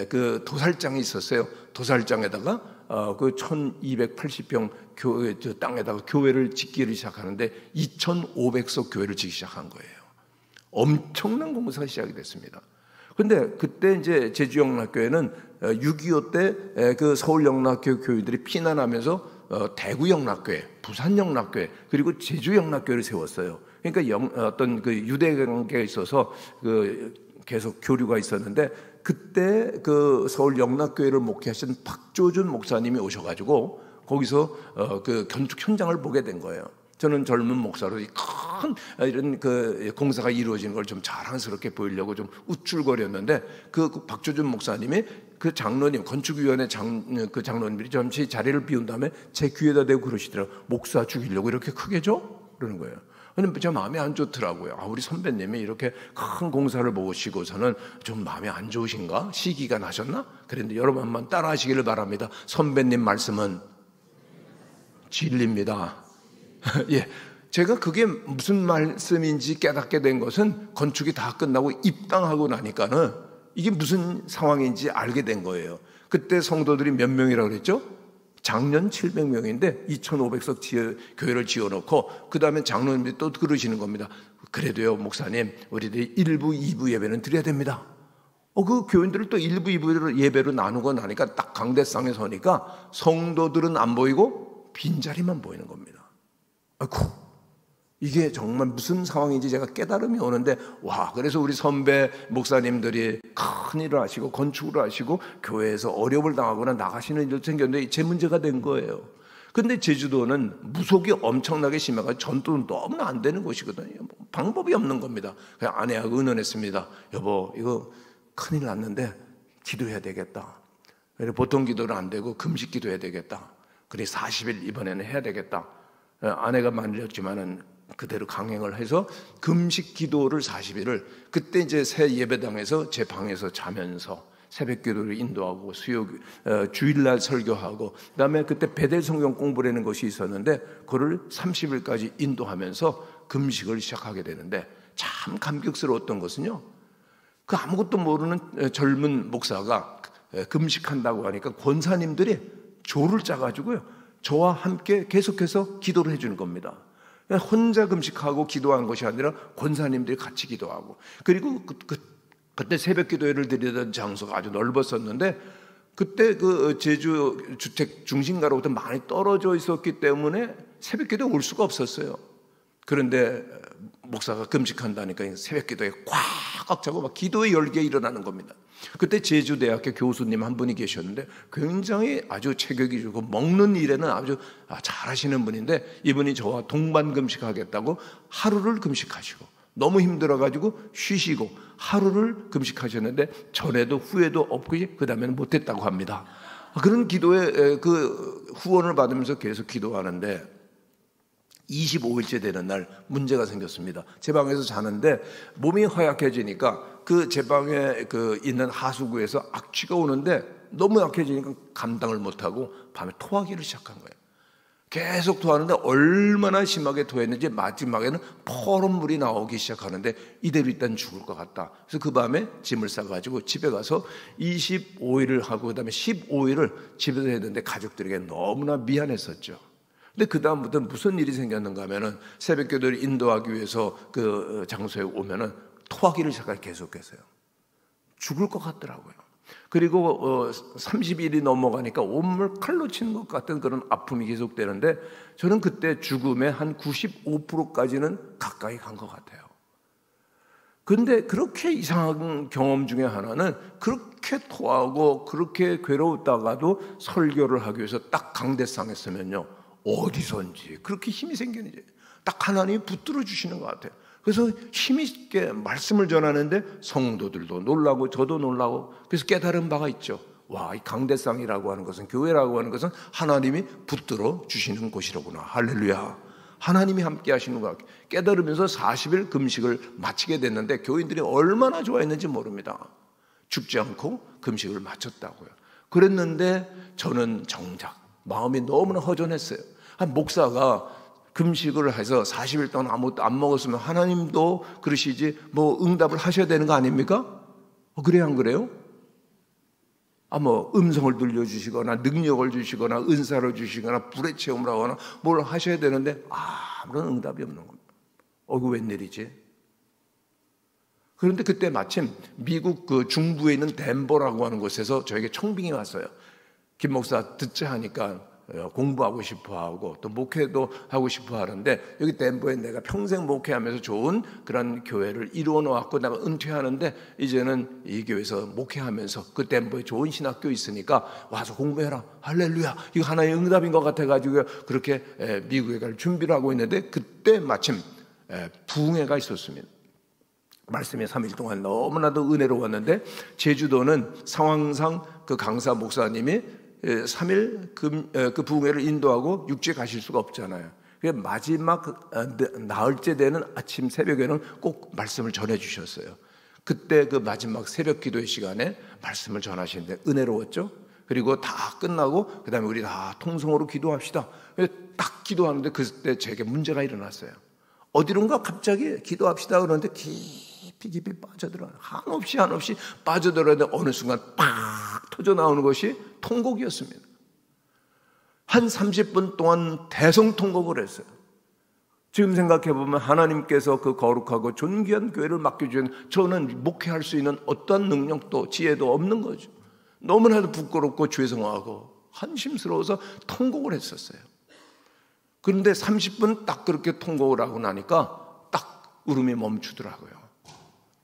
그 도살장이 있었어요. 도살장에다가 그 1280평 교회 땅에다가 교회를 짓기를 시작하는데 2500석 교회를 짓기 시작한 거예요. 엄청난 공사가 시작이 됐습니다. 근데 그때 이제 제주영락교회는 6.25 때 그 서울영락교회 교회들이 피난하면서 대구영락교회, 부산영락교회, 그리고 제주영락교회를 세웠어요. 그러니까 어떤 그 유대 관계가 있어서 그 계속 교류가 있었는데 그때 그 서울 영락교회를 목회하신 박조준 목사님이 오셔가지고 거기서 그 건축 현장을 보게 된 거예요. 저는 젊은 목사로 큰 이런 그 공사가 이루어지는 걸 좀 자랑스럽게 보이려고 좀 우쭐거렸는데 그 박조준 목사님이 그 장로님 건축위원회 그 장로님들이 잠시 자리를 비운 다음에 제 귀에다 대고 그러시더라고요. 목사 죽이려고 이렇게 크게 줘? 그러는 거예요. 근데 제 마음이 안 좋더라고요. 우리 선배님이 이렇게 큰 공사를 보시고서는 좀 마음이 안 좋으신가? 시기가 나셨나? 그런데 여러분 한번 따라 하시기를 바랍니다. 선배님 말씀은 진리입니다. 예, 제가 그게 무슨 말씀인지 깨닫게 된 것은 건축이 다 끝나고 입당하고 나니까는 이게 무슨 상황인지 알게 된 거예요. 그때 성도들이 몇 명이라고 그랬죠? 작년 700명인데 2,500석 교회를 지어놓고 그 다음에 장로님들이 또 그러시는 겁니다. 그래도요 목사님 우리들이 1부 2부 예배는 드려야 됩니다. 그 교인들을 또 1부 2부 예배로 나누고 나니까 딱 강대상에 서니까 성도들은 안 보이고 빈자리만 보이는 겁니다. 아이고 이게 정말 무슨 상황인지 제가 깨달음이 오는데 그래서 우리 선배 목사님들이 큰 일을 하시고 건축을 하시고 교회에서 어려움을 당하거나 나가시는 일도 생겼는데 제 문제가 된 거예요. 근데 제주도는 무속이 엄청나게 심해가지고 전도는 너무나 안 되는 곳이거든요. 방법이 없는 겁니다. 그냥 아내하고 의논했습니다. 여보 이거 큰일 났는데 기도해야 되겠다. 보통 기도는 안 되고 금식 기도해야 되겠다. 그래 40일 이번에는 해야 되겠다. 아내가 만졌지만은 그대로 강행을 해서 금식 기도를 40일을 그때 이제 새 예배당에서 제 방에서 자면서 새벽 기도를 인도하고 주일날 설교하고 그다음에 그때 베델 성경 공부라는 것이 있었는데 그거를 30일까지 인도하면서 금식을 시작하게 되는데 참 감격스러웠던 것은요. 그 아무것도 모르는 젊은 목사가 금식한다고 하니까 권사님들이 조를 짜가지고요. 저와 함께 계속해서 기도를 해주는 겁니다. 혼자 금식하고 기도한 것이 아니라 권사님들이 같이 기도하고 그리고 그때 새벽 기도회를 드리던 장소가 아주 넓었었는데 그때 그 제주 주택 중심가로부터 많이 떨어져 있었기 때문에 새벽 기도에 올 수가 없었어요. 그런데 목사가 금식한다니까 새벽 기도에 꽉 차고 막 기도의 열기가 일어나는 겁니다. 그때 제주대학교 교수님 한 분이 계셨는데 굉장히 아주 체격이 좋고 먹는 일에는 아주 잘하시는 분인데 이분이 저와 동반 금식하겠다고 하루를 금식하시고 너무 힘들어가지고 쉬시고 하루를 금식하셨는데 전에도 후에도 없고 그 다음에는 못했다고 합니다. 그런 기도에 그 후원을 받으면서 계속 기도하는데 25일째 되는 날 문제가 생겼습니다. 제 방에서 자는데 몸이 허약해지니까 그 제 방에 있는 하수구에서 악취가 오는데 너무 약해지니까 감당을 못하고 밤에 토하기를 시작한 거예요. 계속 토하는데 얼마나 심하게 토했는지 마지막에는 퍼런 물이 나오기 시작하는데 이대로 일단 죽을 것 같다. 그래서 그 밤에 짐을 싸가지고 집에 가서 25일을 하고 그 다음에 15일을 집에서 했는데 가족들에게 너무나 미안했었죠. 근데 그 다음부터 무슨 일이 생겼는가 하면은 새벽 기도를 인도하기 위해서 그 장소에 오면은 토하기를 시작할 계속했어요. 죽을 것 같더라고요. 그리고 30일이 넘어가니까 온몸을 칼로 치는 것 같은 그런 아픔이 계속되는데 저는 그때 죽음의 한 95%까지는 가까이 간 것 같아요. 그런데 그렇게 이상한 경험 중에 하나는 그렇게 토하고 그렇게 괴로웠다가도 설교를 하기 위해서 딱 강대상에 서면요. 어디선지 그렇게 힘이 생기는지 딱 하나님이 붙들어 주시는 것 같아요. 그래서 힘 있게 말씀을 전하는데 성도들도 놀라고 저도 놀라고 그래서 깨달은 바가 있죠. 이 강대상이라고 하는 것은 교회라고 하는 것은 하나님이 붙들어 주시는 곳이로구나. 할렐루야. 하나님이 함께 하시는 것 같아요. 깨달으면서 40일 금식을 마치게 됐는데 교인들이 얼마나 좋아했는지 모릅니다. 죽지 않고 금식을 마쳤다고요. 그랬는데 저는 정작 마음이 너무나 허전했어요. 한 목사가 금식을 해서 40일 동안 아무것도 안 먹었으면 하나님도 그러시지 응답을 하셔야 되는 거 아닙니까? 그래요 안 그래요? 음성을 들려주시거나 능력을 주시거나 은사를 주시거나 불의 체험을 하거나 뭘 하셔야 되는데 아무런 응답이 없는 겁니다. 이거 웬일이지? 그런데 그때 마침 미국 그 중부에 있는 덴버라고 하는 곳에서 저에게 청빙이 왔어요. 김 목사 듣자 하니까 공부하고 싶어하고 또 목회도 하고 싶어하는데 여기 덴버에 내가 평생 목회하면서 좋은 그런 교회를 이루어 놓았고 내가 은퇴하는데 이제는 이 교회에서 목회하면서 그 덴버에 좋은 신학교 있으니까 와서 공부해라. 할렐루야. 이거 하나의 응답인 것 같아가지고 그렇게 미국에 갈 준비를 하고 있는데 그때 마침 부흥회가 있었습니다. 말씀이 3일 동안 너무나도 은혜로웠는데 제주도는 상황상 그 강사 목사님이 3일 그 부흥회를 인도하고 육지에 가실 수가 없잖아요. 그래서 마지막 나흘째 되는 아침 새벽에는 꼭 말씀을 전해 주셨어요. 그때 그 마지막 새벽 기도의 시간에 말씀을 전하시는데 은혜로웠죠. 그리고 다 끝나고 그 다음에 우리 다 통성으로 기도합시다. 딱 기도하는데 그때 제게 문제가 일어났어요. 어디론가 갑자기 기도합시다 그러는데 깊이 빠져들어요. 한없이 빠져들어야 어느 순간 팍 터져 나오는 것이 통곡이었습니다. 한 30분 동안 대성통곡을 했어요. 지금 생각해보면 하나님께서 그 거룩하고 존귀한 교회를 맡겨주신 저는 목회할 수 있는 어떠한 능력도 지혜도 없는 거죠. 너무나도 부끄럽고 죄송하고 한심스러워서 통곡을 했었어요. 그런데 30분 딱 그렇게 통곡을 하고 나니까 딱 울음이 멈추더라고요.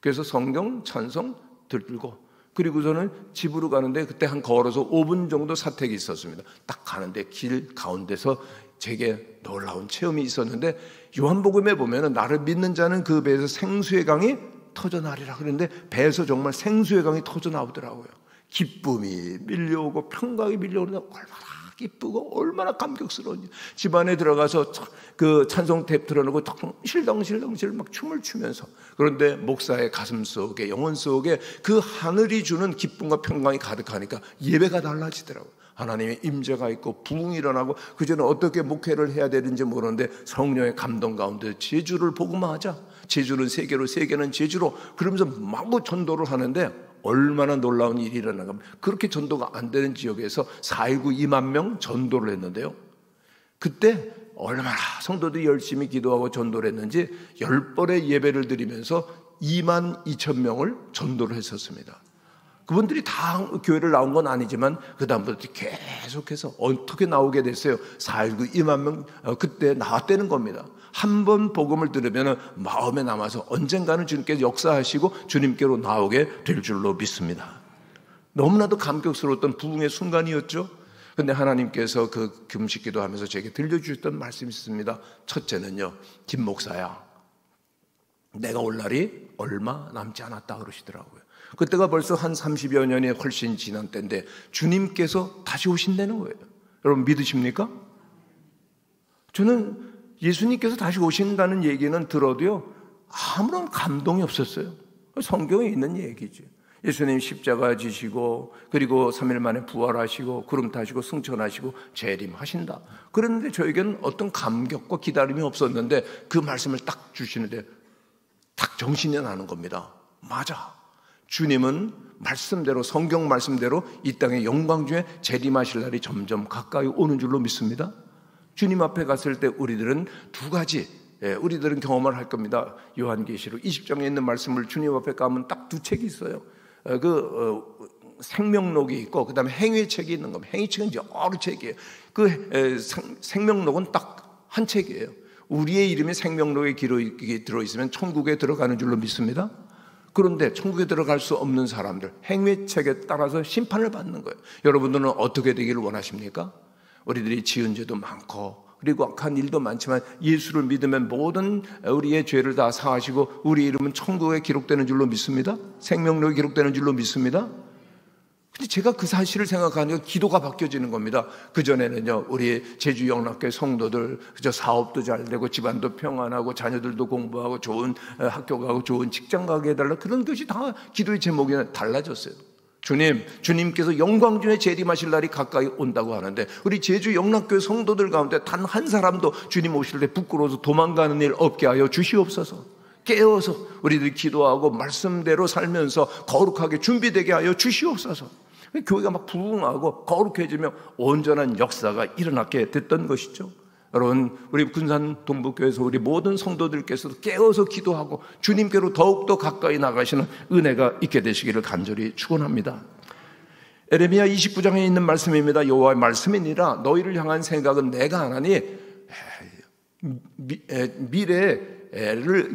그래서 성경 찬송 들고 그리고서는 집으로 가는데 그때 한 걸어서 5분 정도 사택이 있었습니다. 딱 가는데 길 가운데서 제게 놀라운 체험이 있었는데 요한복음에 보면은 나를 믿는 자는 그 배에서 생수의 강이 터져나리라 그랬는데 배에서 정말 생수의 강이 터져나오더라고요. 기쁨이 밀려오고 평강이 밀려오는데 얼마나 기쁘고 얼마나 감격스러운지. 집안에 들어가서 그 찬송 탭 틀어놓고 실덩실덩실 막 춤을 추면서, 그런데 목사의 가슴 속에 영혼 속에 그 하늘이 주는 기쁨과 평강이 가득하니까 예배가 달라지더라고요. 하나님의 임재가 있고 부흥이 일어나고, 그전에 어떻게 목회를 해야 되는지 모르는데 성령의 감동 가운데 제주를 복음화하자, 제주는 세계로 세계는 제주로, 그러면서 마구 전도를 하는데 얼마나 놀라운 일이 일어나가. 그렇게 전도가 안 되는 지역에서 4.19 2만 명 전도를 했는데요, 그때 얼마나 성도들이 열심히 기도하고 전도를 했는지 10번의 예배를 드리면서 2만 2천 명을 전도를 했었습니다. 그분들이 다 교회를 나온 건 아니지만 그 다음부터 계속해서 어떻게 나오게 됐어요? 4.19 2만 명 그때 나왔다는 겁니다. 한 번 복음을 들으면 마음에 남아서 언젠가는 주님께서 역사하시고 주님께로 나오게 될 줄로 믿습니다. 너무나도 감격스러웠던 부흥의 순간이었죠. 그런데 하나님께서 그 금식 기도하면서 제게 들려주셨던 말씀이 있습니다. 첫째는요, 김 목사야, 내가 올 날이 얼마 남지 않았다 그러시더라고요. 그때가 벌써 한 30여 년이 훨씬 지난 때인데 주님께서 다시 오신다는 거예요. 여러분 믿으십니까? 저는 예수님께서 다시 오신다는 얘기는 들어도요 아무런 감동이 없었어요. 성경에 있는 얘기죠. 예수님 십자가 지시고 그리고 3일 만에 부활하시고 구름 타시고 승천하시고 재림하신다. 그런데 저에게는 어떤 감격과 기다림이 없었는데 그 말씀을 딱 주시는데 딱 정신이 나는 겁니다. 맞아, 주님은 말씀대로, 성경 말씀대로 이 땅의 영광 중에 재림하실 날이 점점 가까이 오는 줄로 믿습니다. 주님 앞에 갔을 때 우리들은 두 가지, 우리들은 경험을 할 겁니다. 요한계시록 20장에 있는 말씀을 주님 앞에 가면 딱 두 책이 있어요. 생명록이 있고 그 다음에 행위책이 있는 겁니다. 행위책은 여러 책이에요. 그 생명록은 딱 한 책이에요. 우리의 이름이 생명록에 들어있으면 천국에 들어가는 줄로 믿습니다. 그런데 천국에 들어갈 수 없는 사람들, 행위책에 따라서 심판을 받는 거예요. 여러분들은 어떻게 되기를 원하십니까? 우리들이 지은 죄도 많고 그리고 악한 일도 많지만 예수를 믿으면 모든 우리의 죄를 다 사하시고 우리 이름은 천국에 기록되는 줄로 믿습니다. 생명록에 기록되는 줄로 믿습니다. 근데 제가 그 사실을 생각하니까 기도가 바뀌어지는 겁니다. 그전에는요, 우리 제주 영락교회 성도들 그저 사업도 잘 되고 집안도 평안하고 자녀들도 공부하고 좋은 학교 가고 좋은 직장 가게 해달라, 그런 것이 다 기도의 제목이 달라졌어요. 주님께서 영광 중에 재림하실 날이 가까이 온다고 하는데 우리 제주 영락교회 성도들 가운데 단 한 사람도 주님 오실 때 부끄러워서 도망가는 일 없게 하여 주시옵소서. 깨어서 우리들이 기도하고 말씀대로 살면서 거룩하게 준비되게 하여 주시옵소서. 교회가 막 부흥하고 거룩해지며 온전한 역사가 일어나게 됐던 것이죠. 여러분, 우리 군산 동북교회에서 우리 모든 성도들께서도 깨어서 기도하고 주님께로 더욱더 가까이 나가시는 은혜가 있게 되시기를 간절히 축원합니다. 에레미야 29장에 있는 말씀입니다. 여호와의 말씀이니라. 너희를 향한 생각은 내가 하나니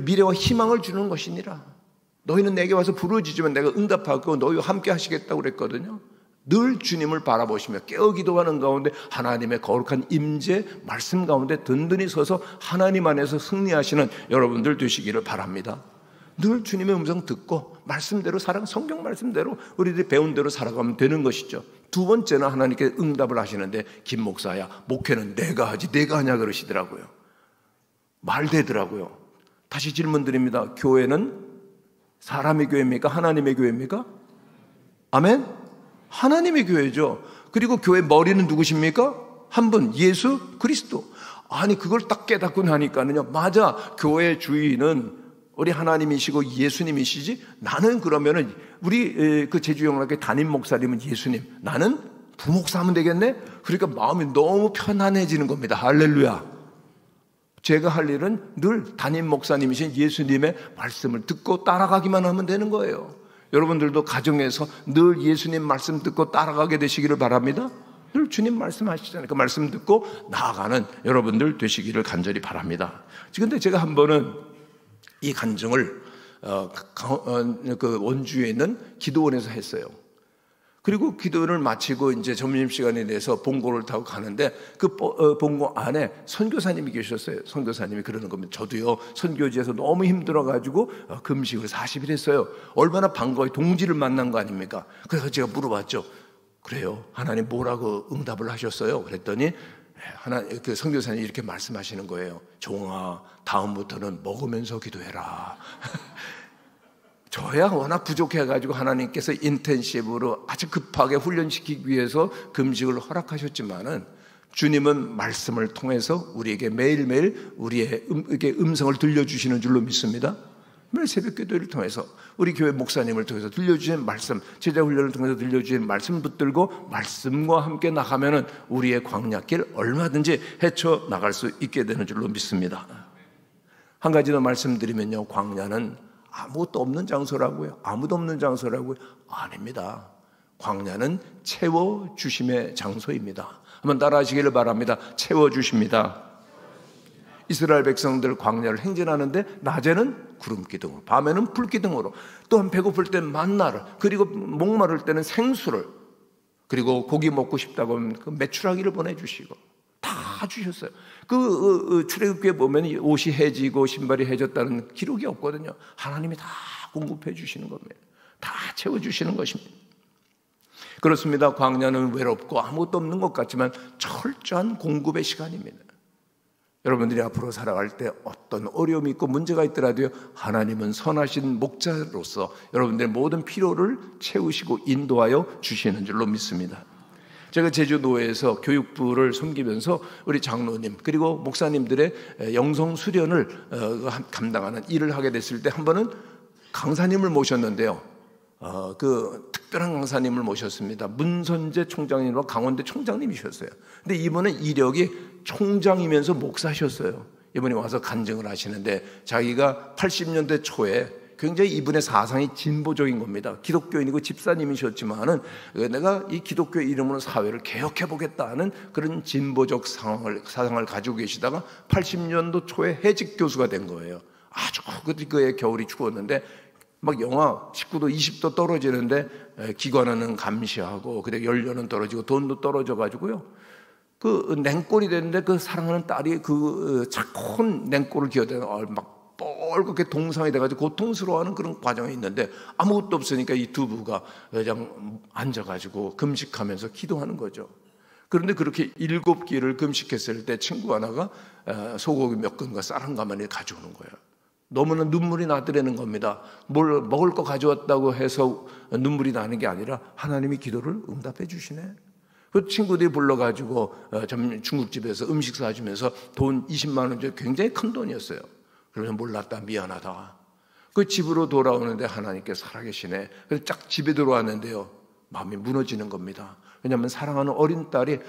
미래와 희망을 주는 것이니라. 너희는 내게 와서 부르짖으면 내가 응답하고 너희와 함께 하시겠다고 그랬거든요. 늘 주님을 바라보시며 깨어 기도하는 가운데 하나님의 거룩한 임재 말씀 가운데 든든히 서서 하나님 안에서 승리하시는 여러분들 되시기를 바랍니다. 늘 주님의 음성 듣고 말씀대로 성경 말씀대로 우리들이 배운 대로 살아가면 되는 것이죠. 두 번째는 하나님께 응답을 하시는데, 김 목사야, 목회는 내가 하지 내가 하냐 그러시더라고요. 말 되더라고요. 다시 질문 드립니다. 교회는 사람의 교회입니까? 하나님의 교회입니까? 아멘? 하나님의 교회죠. 그리고 교회 머리는 누구십니까? 한 분, 예수 그리스도. 아니 그걸 딱 깨닫고 나니까는요, 맞아, 교회 주인은 우리 하나님이시고 예수님이시지, 나는 그러면은 우리 그 제주영락교 담임 목사님은 예수님, 나는 부목사 하면 되겠네. 그러니까 마음이 너무 편안해지는 겁니다. 할렐루야. 제가 할 일은 늘 담임 목사님이신 예수님의 말씀을 듣고 따라가기만 하면 되는 거예요. 여러분들도 가정에서 늘 예수님 말씀 듣고 따라가게 되시기를 바랍니다. 늘 주님 말씀하시잖아요. 그 말씀 듣고 나아가는 여러분들 되시기를 간절히 바랍니다. 그런데 제가 한 번은 이 간증을 그 원주에 있는 기도원에서 했어요. 그리고 기도를 마치고 이제 점심시간에 대해서 봉고를 타고 가는데 그 봉고 안에 선교사님이 계셨어요. 선교사님이 그러는 겁니다. 저도요, 선교지에서 너무 힘들어가지고 금식을 40일 했어요. 얼마나 반가워요. 동지를 만난 거 아닙니까? 그래서 제가 물어봤죠. 그래요, 하나님 뭐라고 응답을 하셨어요? 그랬더니 그 선교사님이 이렇게 말씀하시는 거예요. 종아, 다음부터는 먹으면서 기도해라. 저야 워낙 부족해가지고 하나님께서 인텐시브로 아주 급하게 훈련시키기 위해서 금식을 허락하셨지만은 주님은 말씀을 통해서 우리에게 매일매일 우리의 음성을 들려주시는 줄로 믿습니다. 매일 새벽 기도를 통해서 우리 교회 목사님을 통해서 들려주신 말씀, 제자 훈련을 통해서 들려주신 말씀 붙들고 말씀과 함께 나가면은 우리의 광야길 얼마든지 헤쳐 나갈 수 있게 되는 줄로 믿습니다. 한 가지 더 말씀드리면요, 광야는 아무것도 없는 장소라고요? 아무도 없는 장소라고요? 아닙니다. 광야는 채워주심의 장소입니다. 한번 따라하시기를 바랍니다. 채워주십니다. 이스라엘 백성들 광야를 행진하는데 낮에는 구름기둥으로, 밤에는 불기둥으로, 또한 배고플 땐 만나를, 그리고 목마를 때는 생수를, 그리고 고기 먹고 싶다고 하면 그 메추라기를 보내주시고 다 주셨어요. 그 출애굽기에 보면 옷이 해지고 신발이 해졌다는 기록이 없거든요. 하나님이 다 공급해 주시는 겁니다. 다 채워주시는 것입니다. 그렇습니다. 광야는 외롭고 아무것도 없는 것 같지만 철저한 공급의 시간입니다. 여러분들이 앞으로 살아갈 때 어떤 어려움이 있고 문제가 있더라도요, 하나님은 선하신 목자로서 여러분들의 모든 필요를 채우시고 인도하여 주시는 줄로 믿습니다. 제가 제주도에서 교육부를 섬기면서 우리 장로님 그리고 목사님들의 영성 수련을 감당하는 일을 하게 됐을 때 한 번은 강사님을 모셨는데요, 그 특별한 강사님을 모셨습니다. 문선재 총장님과 강원대 총장님이셨어요. 근데 이분은 이력이 총장이면서 목사셨어요. 이분이 와서 간증을 하시는데 자기가 80년대 초에 굉장히 이분의 사상이 진보적인 겁니다. 기독교인이고 집사님이셨지만은 내가 이 기독교 이름으로 사회를 개혁해보겠다는 그런 진보적 사상을 가지고 계시다가 80년도 초에 해직 교수가 된 거예요. 아주 그의 겨울이 추웠는데 막 영하 19도, 20도 떨어지는데 기관원은 감시하고 그다음에 연료는 떨어지고 돈도 떨어져가지고요. 그 냉골이 됐는데 그 사랑하는 딸이 그 차가운 냉골을 기어대는 막 뻘겋게 동상이 돼가지고 고통스러워하는 그런 과정이 있는데 아무것도 없으니까 이 두 부가 그냥 앉아가지고 금식하면서 기도하는 거죠. 그런데 그렇게 7끼를 금식했을 때 친구 하나가 소고기 몇 근과 쌀 한 가마니를 가져오는 거예요. 너무나 눈물이 나더라는 겁니다. 뭘 먹을 거 가져왔다고 해서 눈물이 나는 게 아니라 하나님이 기도를 응답해 주시네. 그 친구들이 불러가지고 중국집에서 음식 사주면서 돈 20만 원, 굉장히 큰 돈이었어요. 그래서 몰랐다, 미안하다. 그 집으로 돌아오는데 하나님께서 살아계시네. 그래서 쫙 집에 들어왔는데요, 마음이 무너지는 겁니다. 왜냐하면 사랑하는 어린 딸이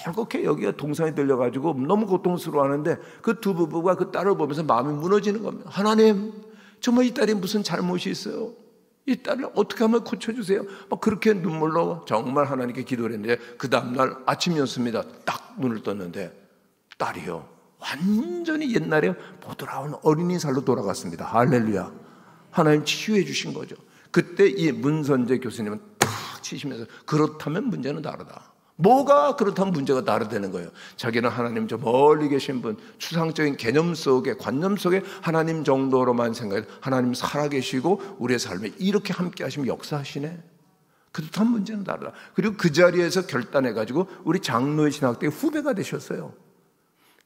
뻘겋게 여기가 동상이 들려가지고 너무 고통스러워하는데 그 두 부부가 그 딸을 보면서 마음이 무너지는 겁니다. 하나님, 정말 이 딸이 무슨 잘못이 있어요? 이 딸을 어떻게 하면 고쳐주세요? 막 그렇게 눈물로 정말 하나님께 기도를 했는데 그 다음날 아침이었습니다. 딱 눈을 떴는데 딸이요, 완전히 옛날에 보드라운 어린이 살로 돌아갔습니다. 할렐루야. 하나님 치유해 주신 거죠. 그때 이 문선재 교수님은 탁 치시면서 그렇다면 문제는 다르다. 뭐가 그렇다면 문제가 다르다는 거예요. 자기는 하나님 저 멀리 계신 분, 추상적인 개념 속에, 관념 속에 하나님 정도로만 생각해 하나님 살아계시고 우리의 삶에 이렇게 함께 하시면 역사하시네. 그렇다면 문제는 다르다. 그리고 그 자리에서 결단해가지고 우리 장로의 신학대 후배가 되셨어요.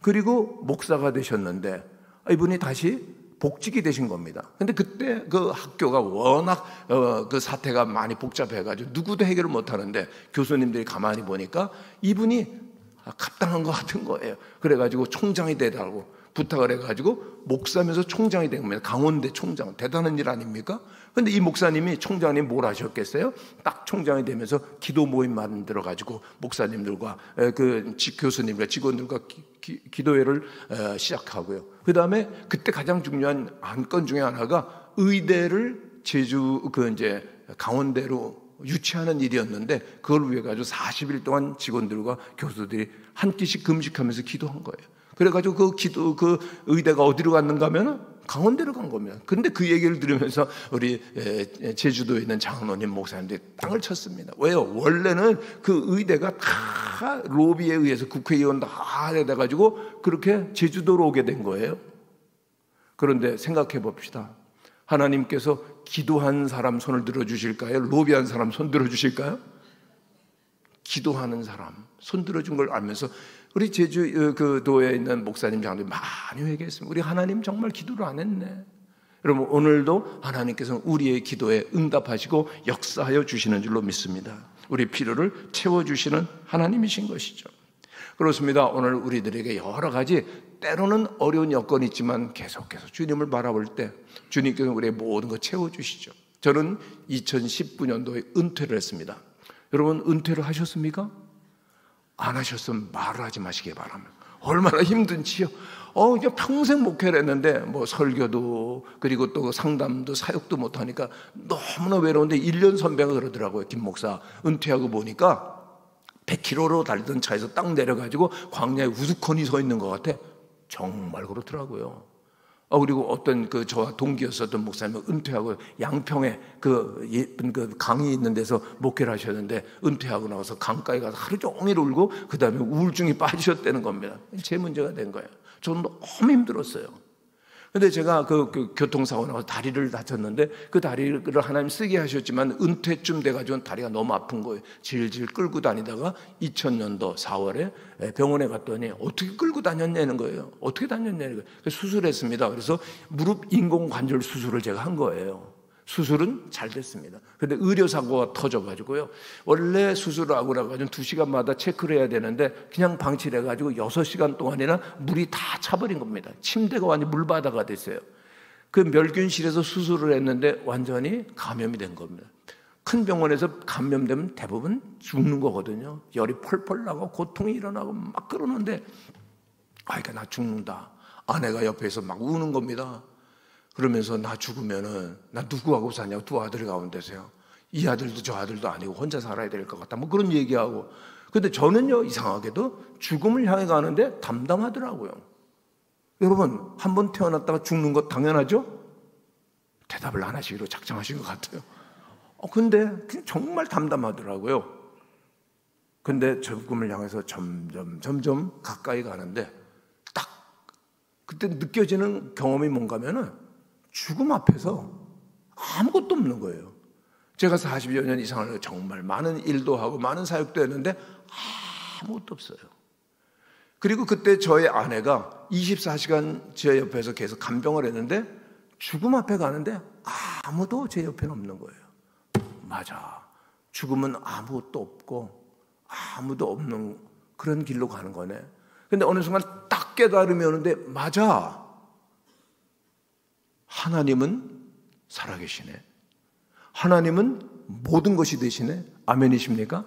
그리고 목사가 되셨는데 이분이 다시 복직이 되신 겁니다. 근데 그때 그 학교가 워낙 그 사태가 많이 복잡해가지고 누구도 해결을 못하는데 교수님들이 가만히 보니까 이분이 합당한 것 같은 거예요. 그래가지고 총장이 되달라고 부탁을 해가지고 목사면서 총장이 된 겁니다. 강원대 총장. 대단한 일 아닙니까? 근데 이 목사님이 총장님 뭘 하셨겠어요? 딱 총장이 되면서 기도 모임 만들어가지고 목사님들과 그 교수님과 직원들과 기도회를 시작하고요. 그 다음에 그때 가장 중요한 안건 중에 하나가 의대를 이제 강원대로 유치하는 일이었는데 그걸 위해 가지고 40일 동안 직원들과 교수들이 한 끼씩 금식하면서 기도한 거예요. 그래가지고 그 의대가 어디로 갔는가 하면 강원대로 간 겁니다. 근데 그 얘기를 들으면서 우리 제주도에 있는 장로님 목사님들이 땅을 쳤습니다. 왜요? 원래는 그 의대가 다 로비에 의해서 국회의원 다 돼가지고 그렇게 제주도로 오게 된 거예요. 그런데 생각해 봅시다. 하나님께서 기도한 사람 손을 들어주실까요? 로비한 사람 손 들어주실까요? 기도하는 사람 손 들어준 걸 알면서 우리 제주도에 있는 목사님 장로님 많이 회개했습니다. 우리 하나님 정말 기도를 안 했네. 여러분 오늘도 하나님께서는 우리의 기도에 응답하시고 역사하여 주시는 줄로 믿습니다. 우리 필요를 채워주시는 하나님이신 것이죠. 그렇습니다. 오늘 우리들에게 여러 가지 때로는 어려운 여건이 있지만 계속해서 주님을 바라볼 때 주님께서 우리의 모든 것 채워주시죠. 저는 2019년도에 은퇴를 했습니다. 여러분 은퇴를 하셨습니까? 안 하셨으면 말을 하지 마시기 바랍니다. 얼마나 힘든지요. 그냥 평생 목회를 했는데 뭐 설교도 그리고 또 상담도 사역도 못하니까 너무나 외로운데 1년 선배가 그러더라고요. 김 목사 은퇴하고 보니까 100km로 달리던 차에서 딱 내려가지고 광야에 우두커니 서 있는 것 같아. 정말 그렇더라고요. 그리고 어떤 저와 동기였었던 목사님은 은퇴하고 양평에 예쁜 강이 있는 데서 목회를 하셨는데 은퇴하고 나와서 강가에 가서 하루 종일 울고 그 다음에 우울증이 빠지셨다는 겁니다. 제 문제가 된 거예요. 저는 너무 힘들었어요. 근데 제가 교통사고 나서 다리를 다쳤는데 그 다리를 하나님 쓰게 하셨지만 은퇴쯤 돼가지고 다리가 너무 아픈 거예요. 질질 끌고 다니다가 2000년도 4월에 병원에 갔더니 어떻게 끌고 다녔냐는 거예요. 어떻게 다녔냐는 거예요. 그래서 수술했습니다. 그래서 무릎 인공관절 수술을 제가 한 거예요. 수술은 잘 됐습니다. 근데 의료사고가 터져가지고요. 원래 수술을 하고 나가지고 2시간마다 체크를 해야 되는데 그냥 방치를 해가지고 6시간 동안이나 물이 다 차버린 겁니다. 침대가 완전히 물바다가 됐어요. 그 멸균실에서 수술을 했는데 완전히 감염이 된 겁니다. 큰 병원에서 감염되면 대부분 죽는 거거든요. 열이 펄펄 나고 고통이 일어나고 막 그러는데 그러니까 나 죽는다. 아내가 옆에서 막 우는 겁니다. 그러면서 나 죽으면은 나 누구하고 사냐고 두 아들 가운데서요. 이 아들도 저 아들도 아니고 혼자 살아야 될 것 같다. 뭐 그런 얘기하고. 근데 저는요 이상하게도 죽음을 향해 가는데 담담하더라고요. 여러분 한 번 태어났다가 죽는 것 당연하죠? 대답을 안 하시기로 작정하신 것 같아요. 근데 정말 담담하더라고요. 근데 죽음을 향해서 점점 가까이 가는데 딱 그때 느껴지는 경험이 뭔가면은 죽음 앞에서 아무것도 없는 거예요. 제가 40여 년 이상을 정말 많은 일도 하고 많은 사역도 했는데 아무것도 없어요. 그리고 그때 저의 아내가 24시간 제 옆에서 계속 간병을 했는데 죽음 앞에 가는데 아무도 제 옆에는 없는 거예요. 맞아. 죽음은 아무것도 없고 아무도 없는 그런 길로 가는 거네. 근데 어느 순간 딱 깨달음이 오는데 맞아. 하나님은 살아계시네. 하나님은 모든 것이 되시네. 아멘이십니까?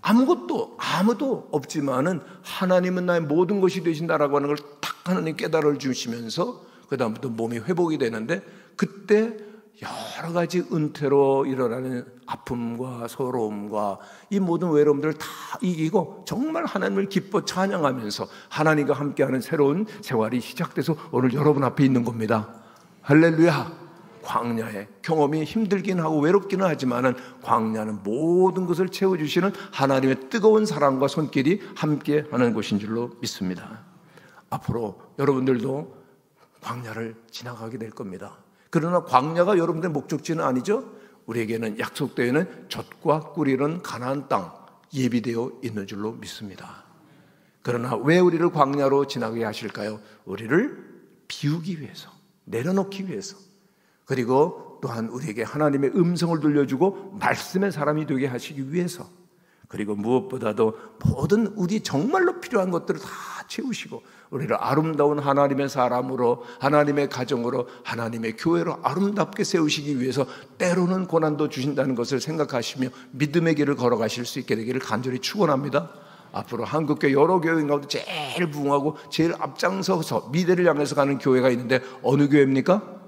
아무도 없지만은 하나님은 나의 모든 것이 되신다라고 하는 걸 딱 하나님 깨달아 주시면서 그 다음부터 몸이 회복이 되는데 그때 여러 가지 은퇴로 일어나는 아픔과 서러움과 이 모든 외로움들을 다 이기고 정말 하나님을 기뻐 찬양하면서 하나님과 함께하는 새로운 생활이 시작돼서 오늘 여러분 앞에 있는 겁니다. 할렐루야. 광야의 경험이 힘들긴 하고 외롭기는 하지만은 광야는 모든 것을 채워주시는 하나님의 뜨거운 사랑과 손길이 함께하는 곳인 줄로 믿습니다. 앞으로 여러분들도 광야를 지나가게 될 겁니다. 그러나 광야가 여러분들의 목적지는 아니죠. 우리에게는 약속되어 있는 젖과 꿀이 흐르는 가나안 땅 예비되어 있는 줄로 믿습니다. 그러나 왜 우리를 광야로 지나게 하실까요? 우리를 비우기 위해서, 내려놓기 위해서, 그리고 또한 우리에게 하나님의 음성을 들려주고 말씀의 사람이 되게 하시기 위해서, 그리고 무엇보다도 모든 우리 정말로 필요한 것들을 다 채우시고 우리를 아름다운 하나님의 사람으로, 하나님의 가정으로, 하나님의 교회로 아름답게 세우시기 위해서 때로는 고난도 주신다는 것을 생각하시며 믿음의 길을 걸어가실 수 있게 되기를 간절히 축원합니다. 앞으로 한국교회 여러 교회 가운데 제일 부흥하고 제일 앞장서서 미래를 향해서 가는 교회가 있는데 어느 교회입니까?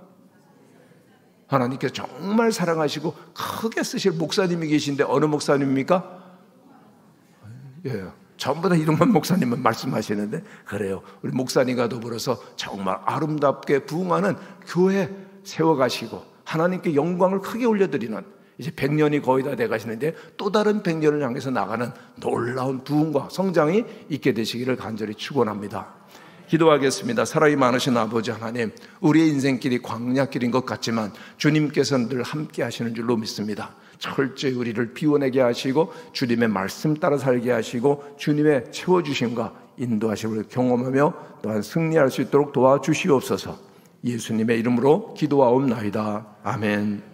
하나님께서 정말 사랑하시고 크게 쓰실 목사님이 계신데 어느 목사님입니까? 예, 전부 다 이름만 목사님은 말씀하시는데 그래요. 우리 목사님과 더불어서 정말 아름답게 부흥하는 교회 세워가시고 하나님께 영광을 크게 올려드리는, 이제 100년이 거의 다 돼가시는데 또 다른 100년을 향해서 나가는 놀라운 부흥과 성장이 있게 되시기를 간절히 축원합니다. 기도하겠습니다. 사랑이 많으신 아버지 하나님, 우리의 인생길이 광야길인 것 같지만 주님께서는 늘 함께 하시는 줄로 믿습니다. 철저히 우리를 비워내게 하시고 주님의 말씀 따라 살게 하시고 주님의 채워주심과 인도하심을 경험하며 또한 승리할 수 있도록 도와주시옵소서. 예수님의 이름으로 기도하옵나이다. 아멘.